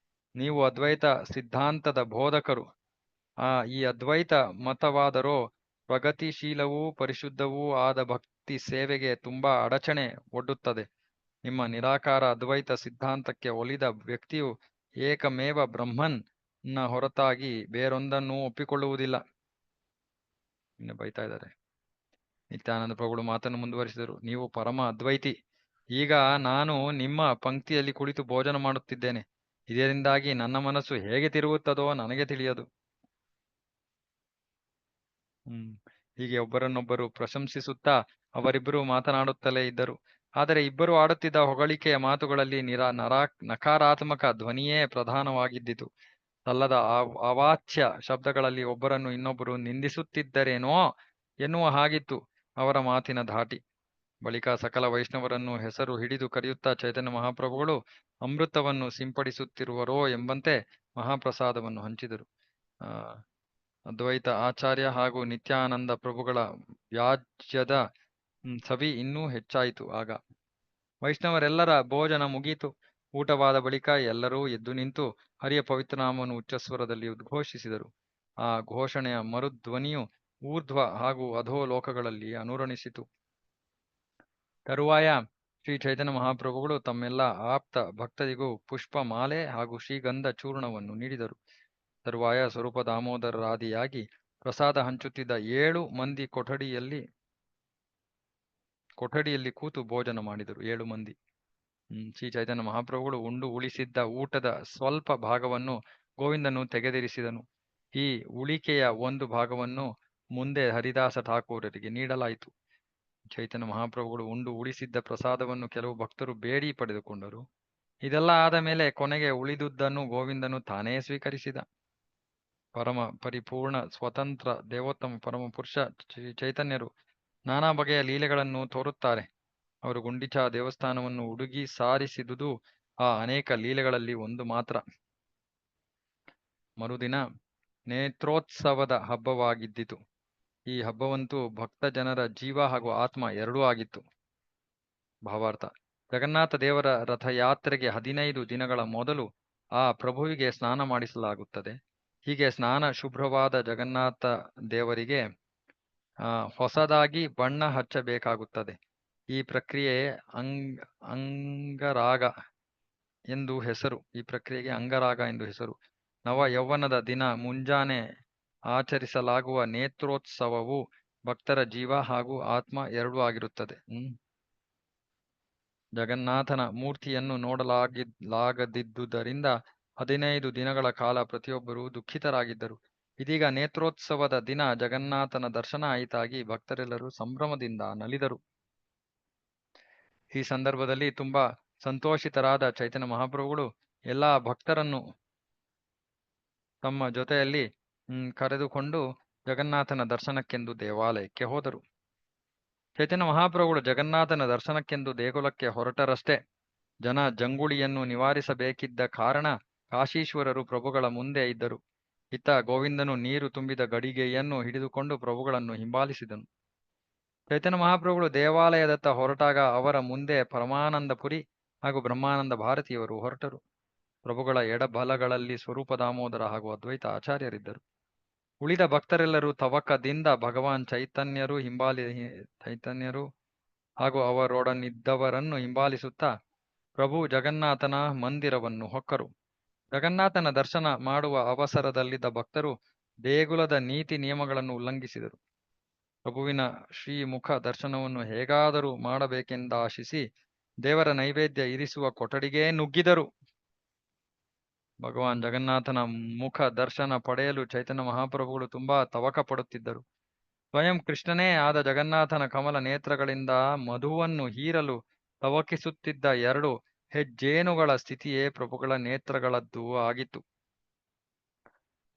ನೀವು ಅದ್ವೈತ ಸಿದ್ಧಾಂತದ ಬೋಧಕರು. ಈ ಅದ್ವೈತ ಮತವಾದರೋ ಪ್ರಗತಿಶೀಲವೂ ಪರಿಶುದ್ಧವೂ ಆದ ಭಕ್ತಿ ಸೇವೆಗೆ ತುಂಬಾ ಅಡಚಣೆ ಒಡ್ಡುತ್ತದೆ. ನಿಮ್ಮ ನಿರಾಕಾರ ಅದ್ವೈತ ಸಿದ್ಧಾಂತಕ್ಕೆ ಒಲಿದ ವ್ಯಕ್ತಿಯು ಏಕಮೇವ ಬ್ರಹ್ಮನ್ ನ ಹೊರತಾಗಿ ಬೇರೊಂದನ್ನೂ ಒಪ್ಪಿಕೊಳ್ಳುವುದಿಲ್ಲ. ಇನ್ನು ಬೈತಾ ಇದ್ದಾರೆ. ನಿತ್ಯಾನಂದ ಪ್ರಭುಗಳು ಮಾತನ್ನು ಮುಂದುವರಿಸಿದರು, ನೀವು ಪರಮ ಅದ್ವೈತಿ. ಈಗ ನಾನು ನಿಮ್ಮ ಪಂಕ್ತಿಯಲ್ಲಿ ಕುಳಿತು ಭೋಜನ ಮಾಡುತ್ತಿದ್ದೇನೆ. ಇದರಿಂದಾಗಿ ನನ್ನ ಮನಸ್ಸು ಹೇಗೆ ತಿರುಗುತ್ತದೋ ನನಗೆ ತಿಳಿಯದು. ಹೀಗೆ ಒಬ್ಬರನ್ನೊಬ್ಬರು ಪ್ರಶಂಸಿಸುತ್ತಾ ಅವರಿಬ್ಬರು ಮಾತನಾಡುತ್ತಲೇ ಇದ್ದರು. ಆದರೆ ಇಬ್ಬರು ಆಡುತ್ತಿದ್ದ ಹೊಗಳಿಕೆಯ ಮಾತುಗಳಲ್ಲಿ ನಕಾರಾತ್ಮಕ ಧ್ವನಿಯೇ ಪ್ರಧಾನವಾಗಿದ್ದಿತು. ಸಲ್ಲದ ಅವಾಚ್ಯ ಶಬ್ದಗಳಲ್ಲಿ ಒಬ್ಬರನ್ನು ಇನ್ನೊಬ್ಬರು ನಿಂದಿಸುತ್ತಿದ್ದರೇನೋ ಎನ್ನುವ ಹಾಗಿತ್ತು ಅವರ ಮಾತಿನ ಧಾಟಿ. ಬಳಿಕ ಸಕಲ ವೈಷ್ಣವರನ್ನು ಹೆಸರು ಹಿಡಿದು ಕರೆಯುತ್ತಾ ಚೈತನ್ಯ ಮಹಾಪ್ರಭುಗಳು ಅಮೃತವನ್ನು ಸಿಂಪಡಿಸುತ್ತಿರುವರೋ ಎಂಬಂತೆ ಮಹಾಪ್ರಸಾದವನ್ನು ಹಂಚಿದರು. ಅದ್ವೈತ ಆಚಾರ್ಯ ಹಾಗೂ ನಿತ್ಯಾನಂದ ಪ್ರಭುಗಳ ವ್ಯಾಜ್ಯದ ಸವಿ ಇನ್ನೂ ಹೆಚ್ಚಾಯಿತು. ಆಗ ವೈಷ್ಣವರೆಲ್ಲರ ಭೋಜನ ಮುಗೀತು. ಊಟವಾದ ಬಳಿಕ ಎಲ್ಲರೂ ಎದ್ದು ನಿಂತು ಹರಿಯ ಪವಿತ್ರನಾಮವನ್ನು ಉಚ್ಚಸ್ವರದಲ್ಲಿ ಉದ್ಘೋಷಿಸಿದರು. ಆ ಘೋಷಣೆಯ ಮರುಧ್ವನಿಯು ಊರ್ಧ್ವ ಹಾಗೂ ಅಧೋಲೋಕಗಳಲ್ಲಿ ಅನುರಣಿಸಿತು. ತರುವಾಯ ಶ್ರೀ ಚೈತನ್ಯ ಮಹಾಪ್ರಭುಗಳು ತಮ್ಮೆಲ್ಲ ಆಪ್ತ ಭಕ್ತರಿಗೂ ಪುಷ್ಪ ಮಾಲೆ ಹಾಗೂ ಶ್ರೀಗಂಧ ಚೂರ್ಣವನ್ನು ನೀಡಿದರು. ತರುವಾಯ ಸ್ವರೂಪ ದಾಮೋದರಾದಿಯಾಗಿ ಪ್ರಸಾದ ಹಂಚುತ್ತಿದ್ದ 7 ಮಂದಿ ಕೊಠಡಿಯಲ್ಲಿ ಕೂತು ಭೋಜನ ಮಾಡಿದರು. 7 ಮಂದಿ. ಶ್ರೀ ಚೈತನ್ಯ ಮಹಾಪ್ರಭುಗಳು ಉಂಡು ಉಳಿಸಿದ್ದ ಊಟದ ಸ್ವಲ್ಪ ಭಾಗವನ್ನು ಗೋವಿಂದನು ತೆಗೆದಿರಿಸಿದನು. ಈ ಉಳಿಕೆಯ ಒಂದು ಭಾಗವನ್ನು ಮುಂದೆ ಹರಿದಾಸ ಠಾಕೂರರಿಗೆ ನೀಡಲಾಯಿತು. ಚೈತನ್ಯ ಮಹಾಪ್ರಭುಗಳು ಉಂಡು ಉಳಿಸಿದ್ದ ಪ್ರಸಾದವನ್ನು ಕೆಲವು ಭಕ್ತರು ಬೇಡಿ ಪಡೆದುಕೊಂಡರು. ಇದೆಲ್ಲ ಆದ ಮೇಲೆ ಕೊನೆಗೆ ಉಳಿದುದನ್ನು ಗೋವಿಂದನು ತಾನೇ ಸ್ವೀಕರಿಸಿದ. ಪರಮ ಪರಿಪೂರ್ಣ ಸ್ವತಂತ್ರ ದೇವೋತ್ತಮ ಪರಮ ಪುರುಷ ಚೈತನ್ಯರು ನಾನಾ ಬಗೆಯ ಲೀಲೆಗಳನ್ನು ತೋರುತ್ತಾರೆ. ಅವರು ಗುಂಡಿಚಾ ದೇವಸ್ಥಾನವನ್ನು ಹುಡುಗಿ ಸಾರಿಸಿದುದು ಆ ಅನೇಕ ಲೀಲೆಗಳಲ್ಲಿ ಒಂದು ಮಾತ್ರ. ಮರುದಿನ ನೇತ್ರೋತ್ಸವದ ಹಬ್ಬವಾಗಿದ್ದಿತು. ಈ ಹಬ್ಬವಂತೂ ಭಕ್ತ ಜನರ ಜೀವ ಹಾಗೂ ಆತ್ಮ ಎರಡೂ ಆಗಿತ್ತು. ಭಾವಾರ್ಥ: ಜಗನ್ನಾಥ ದೇವರ ರಥಯಾತ್ರೆಗೆ 15 ದಿನಗಳ ಮೊದಲು ಆ ಪ್ರಭುವಿಗೆ ಸ್ನಾನ ಮಾಡಿಸಲಾಗುತ್ತದೆ. ಹೀಗೆ ಸ್ನಾನ ಶುಭ್ರವಾದ ಜಗನ್ನಾಥ ದೇವರಿಗೆ ಹೊಸದಾಗಿ ಬಣ್ಣ ಹಚ್ಚಬೇಕಾಗುತ್ತದೆ. ಈ ಪ್ರಕ್ರಿಯೆಗೆ ಅಂಗರಾಗ ಎಂದು ಹೆಸರು. ನವ ಯೌವನದ ದಿನ ಮುಂಜಾನೆ ಆಚರಿಸಲಾಗುವ ನೇತ್ರೋತ್ಸವವು ಭಕ್ತರ ಜೀವ ಹಾಗೂ ಆತ್ಮ ಎರಡೂ ಆಗಿರುತ್ತದೆ. ಜಗನ್ನಾಥನ ಮೂರ್ತಿಯನ್ನು ನೋಡಲಾಗದಿದ್ದುದರಿಂದ 15 ದಿನಗಳ ಕಾಲ ಪ್ರತಿಯೊಬ್ಬರೂ ದುಃಖಿತರಾಗಿದ್ದರು. ಇದೀಗ ನೇತ್ರೋತ್ಸವದ ದಿನ ಜಗನ್ನಾಥನ ದರ್ಶನ ಆಯಿತಾಗಿ ಭಕ್ತರೆಲ್ಲರೂ ಸಂಭ್ರಮದಿಂದ ನಲಿದರು. ಈ ಸಂದರ್ಭದಲ್ಲಿ ತುಂಬಾ ಸಂತೋಷಿತರಾದ ಚೈತನ್ಯ ಮಹಾಪ್ರಭುಗಳು ಎಲ್ಲಾ ಭಕ್ತರನ್ನು ತಮ್ಮ ಜೊತೆಯಲ್ಲಿ ಕರೆದುಕೊಂಡು ಜಗನ್ನಾಥನ ದರ್ಶನಕ್ಕೆಂದು ದೇವಾಲಯಕ್ಕೆ ಹೋದರು. ಚೈತನ್ಯ ಮಹಾಪ್ರಭುಗಳು ಜಗನ್ನಾಥನ ದರ್ಶನಕ್ಕೆಂದು ದೇಗುಲಕ್ಕೆ ಹೊರಟರಷ್ಟೇ ಜನ ಜಂಗುಳಿಯನ್ನು ನಿವಾರಿಸಬೇಕಿದ್ದ ಕಾರಣ ಕಾಶೀಶ್ವರರು ಪ್ರಭುಗಳ ಮುಂದೆ ಇದ್ದರು. ಇತ್ತ ಗೋವಿಂದನು ನೀರು ತುಂಬಿದ ಗಡಿಗೆಯನ್ನು ಹಿಡಿದುಕೊಂಡು ಪ್ರಭುಗಳನ್ನು ಹಿಂಬಾಲಿಸಿದನು. ಚೈತನ್ಯ ಮಹಾಪ್ರಭುಗಳು ದೇವಾಲಯದತ್ತ ಹೊರಟಾಗ ಅವರ ಮುಂದೆ ಪರಮಾನಂದಪುರಿ ಹಾಗೂ ಬ್ರಹ್ಮಾನಂದ ಭಾರತಿಯವರು ಹೊರಟರು. ಪ್ರಭುಗಳ ಎಡಬಲಗಳಲ್ಲಿ ಸ್ವರೂಪ ದಾಮೋದರ ಹಾಗೂ ಅದ್ವೈತ ಆಚಾರ್ಯರಿದ್ದರು. ಉಳಿದ ಭಕ್ತರೆಲ್ಲರೂ ತವಕದಿಂದ ಭಗವಾನ್ ಚೈತನ್ಯರು ಹಾಗೂ ಅವರೊಡನಿದ್ದವರನ್ನು ಹಿಂಬಾಲಿಸುತ್ತಾ ಪ್ರಭು ಜಗನ್ನಾಥನ ಮಂದಿರವನ್ನು ಹೊಕ್ಕರು. ಜಗನ್ನಾಥನ ದರ್ಶನ ಮಾಡುವ ಅವಸರದಲ್ಲಿದ್ದ ಭಕ್ತರು ದೇಗುಲದ ನೀತಿ ನಿಯಮಗಳನ್ನು ಉಲ್ಲಂಘಿಸಿದರು. ಪ್ರಭುವಿನ ಶ್ರೀಮುಖ ದರ್ಶನವನ್ನು ಹೇಗಾದರೂ ಮಾಡಬೇಕೆಂದಾಶಿಸಿ ದೇವರ ನೈವೇದ್ಯ ಇರಿಸುವ ಕೊಠಡಿಗೇ ನುಗ್ಗಿದರು. ಭಗವಾನ್ ಜಗನ್ನಾಥನ ಮುಖ ದರ್ಶನ ಪಡೆಯಲು ಚೈತನ್ಯ ಮಹಾಪ್ರಭುಗಳು ತುಂಬಾ ತವಕ ಪಡುತ್ತಿದ್ದರು. ಸ್ವಯಂ ಕೃಷ್ಣನೇ ಆದ ಜಗನ್ನಾಥನ ಕಮಲ ನೇತ್ರಗಳಿಂದ ಮಧುವನ್ನು ಹೀರಲು ತವಕಿಸುತ್ತಿದ್ದ 2 ಹೆಜ್ಜೇನುಗಳ ಸ್ಥಿತಿಯೇ ಪ್ರಭುಗಳ ನೇತ್ರಗಳದ್ದೂ ಆಗಿತ್ತು.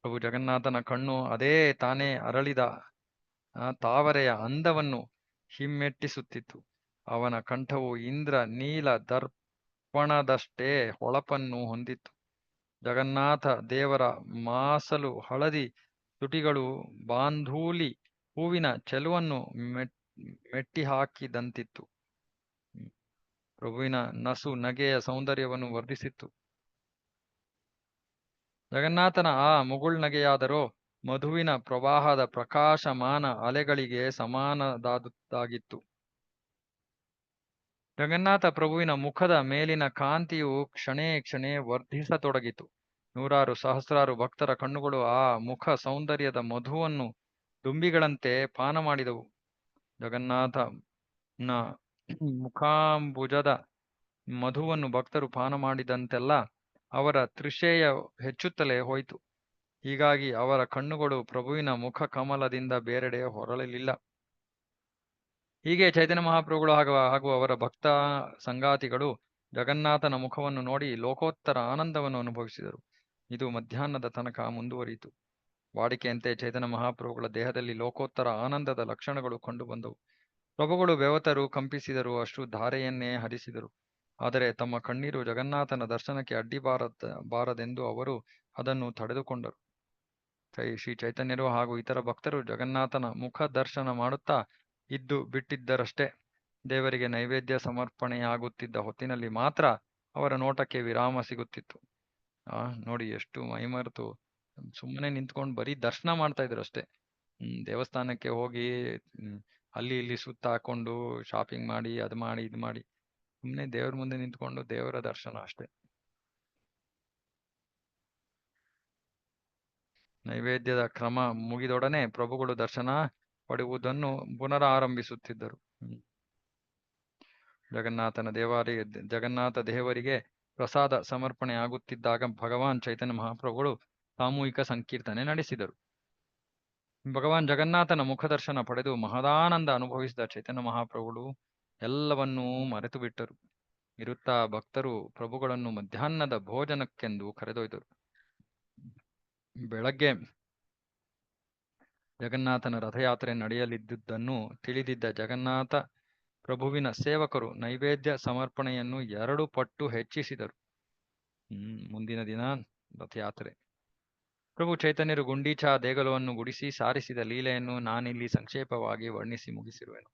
ಪ್ರಭು ಜಗನ್ನಾಥನ ಕಣ್ಣು ಅದೇ ತಾನೇ ಅರಳಿದ ತಾವರೆಯ ಅಂದವನ್ನು ಹಿಮ್ಮೆಟ್ಟಿಸುತ್ತಿತ್ತು. ಅವನ ಕಂಠವು ಇಂದ್ರ ನೀಲ ದರ್ಪಣದಷ್ಟೇ ಹೊಳಪನ್ನು ಹೊಂದಿತ್ತು. ಜಗನ್ನಾಥ ದೇವರ ಮಾಸಲು ಹಳದಿ ತುಟಿಗಳು ಬಾಂಧೂಲಿ ಹೂವಿನ ಚೆಲುವನ್ನು ಮೆಟ್ಟಿಹಾಕಿದಂತಿತ್ತು. ಪ್ರಭುವಿನ ನಸು ನಗೆಯ ಸೌಂದರ್ಯವನ್ನು ವರ್ಧಿಸಿತ್ತು. ಜಗನ್ನಾಥನ ಆ ಮುಗುಳ್ನಗೆಯಾದರೋ ಮಧುವಿನ ಪ್ರವಾಹದ ಪ್ರಕಾಶಮಾನ ಅಲೆಗಳಿಗೆ ಸಮಾನದಾಗಿತ್ತು. ಜಗನ್ನಾಥ ಪ್ರಭುವಿನ ಮುಖದ ಮೇಲಿನ ಕಾಂತಿಯು ಕ್ಷಣೇ ವರ್ಧಿಸತೊಡಗಿತು. ನೂರಾರು ಸಹಸ್ರಾರು ಭಕ್ತರ ಕಣ್ಣುಗಳು ಆ ಮುಖ ಸೌಂದರ್ಯದ ಮಧುವನ್ನು ದುಂಬಿಗಳಂತೆ ಪಾನ ಮಾಡಿದವು. ಜಗನ್ನಾಥನ ಮುಖಾಂಬುಜದ ಮಧುವನ್ನು ಭಕ್ತರು ಪಾನ ಮಾಡಿದಂತೆಲ್ಲ ಅವರ ತೃಷೆಯ ಹೆಚ್ಚುತ್ತಲೇ ಹೋಯಿತು. ಹೀಗಾಗಿ ಅವರ ಕಣ್ಣುಗಳು ಪ್ರಭುವಿನ ಮುಖ ಕಮಲದಿಂದ ಬೇರೆಡೆ ಹೊರಳಲಿಲ್ಲ. ಹೀಗೆ ಚೈತನ್ಯ ಮಹಾಪ್ರಭುಗಳು ಹಾಗೂ ಅವರ ಭಕ್ತ ಸಂಗಾತಿಗಳು ಜಗನ್ನಾಥನ ಮುಖವನ್ನು ನೋಡಿ ಲೋಕೋತ್ತರ ಆನಂದವನ್ನು ಅನುಭವಿಸಿದರು. ಇದು ಮಧ್ಯಾಹ್ನದ ತನಕ ಮುಂದುವರಿಯಿತು. ವಾಡಿಕೆಯಂತೆ ಚೈತನ್ಯ ಮಹಾಪ್ರಭುಗಳ ದೇಹದಲ್ಲಿ ಲೋಕೋತ್ತರ ಆನಂದದ ಲಕ್ಷಣಗಳು ಕಂಡುಬಂದವು. ಪ್ರಭುಗಳು ಬೆವತರು, ಕಂಪಿಸಿದರು, ಅಷ್ಟು ಧಾರೆಯನ್ನೇ ಹರಿಸಿದರು. ಆದರೆ ತಮ್ಮ ಕಣ್ಣೀರು ಜಗನ್ನಾಥನ ದರ್ಶನಕ್ಕೆ ಬಾರದೆಂದು ಅವರು ಅದನ್ನು ತಡೆದುಕೊಂಡರು. ಶ್ರೀ ಚೈತನ್ಯರು ಹಾಗೂ ಇತರ ಭಕ್ತರು ಜಗನ್ನಾಥನ ಮುಖ ದರ್ಶನ ಮಾಡುತ್ತಾ ಇದ್ದು ಬಿಟ್ಟಿದ್ದರಷ್ಟೇ. ದೇವರಿಗೆ ನೈವೇದ್ಯ ಸಮರ್ಪಣೆಯಾಗುತ್ತಿದ್ದ ಹೊತ್ತಿನಲ್ಲಿ ಮಾತ್ರ ಅವರ ನೋಟಕ್ಕೆ ವಿರಾಮ ಸಿಗುತ್ತಿತ್ತು. ನೋಡಿ ಎಷ್ಟು ಮೈಮರೆತು ಸುಮ್ಮನೆ ನಿಂತ್ಕೊಂಡು ಬರೀ ದರ್ಶನ ಮಾಡ್ತಾ ಇದ್ರು ಅಷ್ಟೇ. ದೇವಸ್ಥಾನಕ್ಕೆ ಹೋಗಿ ಅಲ್ಲಿ ಇಲ್ಲಿ ಸುತ್ತ ಹಾಕೊಂಡು ಶಾಪಿಂಗ್ ಮಾಡಿ ಅದು ಮಾಡಿ ಇದು ಮಾಡಿ ಸುಮ್ಮನೆ ದೇವರ ಮುಂದೆ ನಿಂತ್ಕೊಂಡು ದೇವರ ದರ್ಶನ ಅಷ್ಟೇ. ನೈವೇದ್ಯದ ಕ್ರಮ ಮುಗಿದೊಡನೆ ಪ್ರಭುಗಳು ದರ್ಶನ ಪಡೆಯುವುದನ್ನು ಪುನರಾರಂಭಿಸುತ್ತಿದ್ದರು. ಜಗನ್ನಾಥ ದೇವರಿಗೆ ಪ್ರಸಾದ ಸಮರ್ಪಣೆ ಆಗುತ್ತಿದ್ದಾಗ ಭಗವಾನ್ ಚೈತನ್ಯ ಮಹಾಪ್ರಭುಗಳು ಸಾಮೂಹಿಕ ಸಂಕೀರ್ತನೆ ನಡೆಸಿದರು. ಭಗವಾನ್ ಜಗನ್ನಾಥನ ಮುಖದರ್ಶನ ಪಡೆದು ಮಹದಾನಂದ ಅನುಭವಿಸಿದ ಚೈತನ್ಯ ಮಹಾಪ್ರಭುಗಳು ಎಲ್ಲವನ್ನೂ ಮರೆತು ಬಿಟ್ಟರು. ಇರುತ್ತಾ ಭಕ್ತರು ಪ್ರಭುಗಳನ್ನು ಮಧ್ಯಾಹ್ನದ ಭೋಜನಕ್ಕೆಂದು ಕರೆದೊಯ್ದರು. ಬೆಳಗ್ಗೆ ಜಗನ್ನಾಥನ ರಥಯಾತ್ರೆ ನಡೆಯಲಿದ್ದುದನ್ನು ತಿಳಿದಿದ್ದ ಜಗನ್ನಾಥ ಪ್ರಭುವಿನ ಸೇವಕರು ನೈವೇದ್ಯ ಸಮರ್ಪಣೆಯನ್ನು 2 ಪಟ್ಟು ಹೆಚ್ಚಿಸಿದರು. ಮುಂದಿನ ದಿನ ರಥಯಾತ್ರೆ. ಪ್ರಭು ಚೈತನ್ಯರು ಗುಂಡೀಚಾ ದೇಗುಲವನ್ನು ಗುಡಿಸಿ ಸಾರಿಸಿದ ಲೀಲೆಯನ್ನು ನಾನಿಲ್ಲಿ ಸಂಕ್ಷೇಪವಾಗಿ ವರ್ಣಿಸಿ ಮುಗಿಸಿರುವೆನು.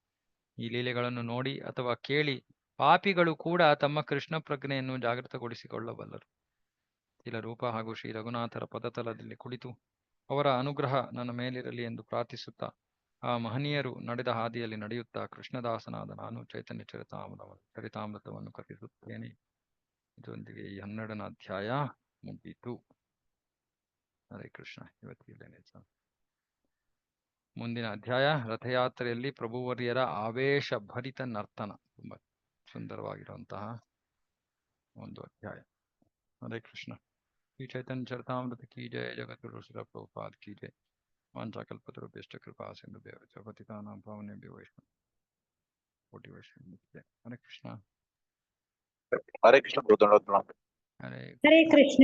ಈ ಲೀಲೆಗಳನ್ನು ನೋಡಿ ಅಥವಾ ಕೇಳಿ ಪಾಪಿಗಳು ಕೂಡ ತಮ್ಮ ಕೃಷ್ಣ ಪ್ರಜ್ಞೆಯನ್ನು ಜಾಗೃತಗೊಳಿಸಿಕೊಳ್ಳಬಲ್ಲರು. ಶ್ರೀಲ ರೂಪ ಹಾಗೂ ಶ್ರೀ ರಘುನಾಥರ ಪದತಲದಲ್ಲಿ ಕುಳಿತು ಅವರ ಅನುಗ್ರಹ ನನ್ನ ಮೇಲಿರಲಿ ಎಂದು ಪ್ರಾರ್ಥಿಸುತ್ತಾ ಆ ಮಹನೀಯರು ನಡೆದ ಹಾದಿಯಲ್ಲಿ ನಡೆಯುತ್ತಾ ಕೃಷ್ಣದಾಸನಾದ ನಾನು ಚೈತನ್ಯ ಚರಿತಾಮೃತವನ್ನು ಕಥಿಸುತ್ತೇನೆ. ಇದರೊಂದಿಗೆ ಈ 12ನೇ ಅಧ್ಯಾಯ ಮುಗಿಯಿತು. ಹರೇ ಕೃಷ್ಣ. ಇವತ್ತಿಲ್ಲೇನೆ ಮುಂದಿನ ಅಧ್ಯಾಯ ರಥಯಾತ್ರೆಯಲ್ಲಿ ಪ್ರಭುವರ್ಯರ ಆವೇಶ ಭರಿತ ನರ್ತನ. ತುಂಬಾ ಸುಂದರವಾಗಿರುವಂತಹ ಒಂದು ಅಧ್ಯಾಯ. ಹರೇ ಕೃಷ್ಣ. ಶ್ರೀ ಚೈತನ್ಯ ಚರಿತಾಮೃತ ಕಿ ಜಯ. ಜಗದ್ಗುರು ಶ್ರೀಲ ಪ್ರಭುಪಾದ ಕಿ ಜಯ. ವಾಂಛಾಕಲ್ಪತರುಭ್ಯಶ್ಚ ಕೃಪಾ ಸಿಂಧುಭ್ಯೋ ಪತಿತಾನಾಂ ಪಾವನೇಭ್ಯೋ ವೈಷ್ಣವ ಕೋಟಿ ವೈಷ್ಣವ. ಹರೇ ಕೃಷ್ಣ. ಹರೇ ಕೃಷ್ಣ. ಹರೇ ಹರೇ ಕೃಷ್ಣ.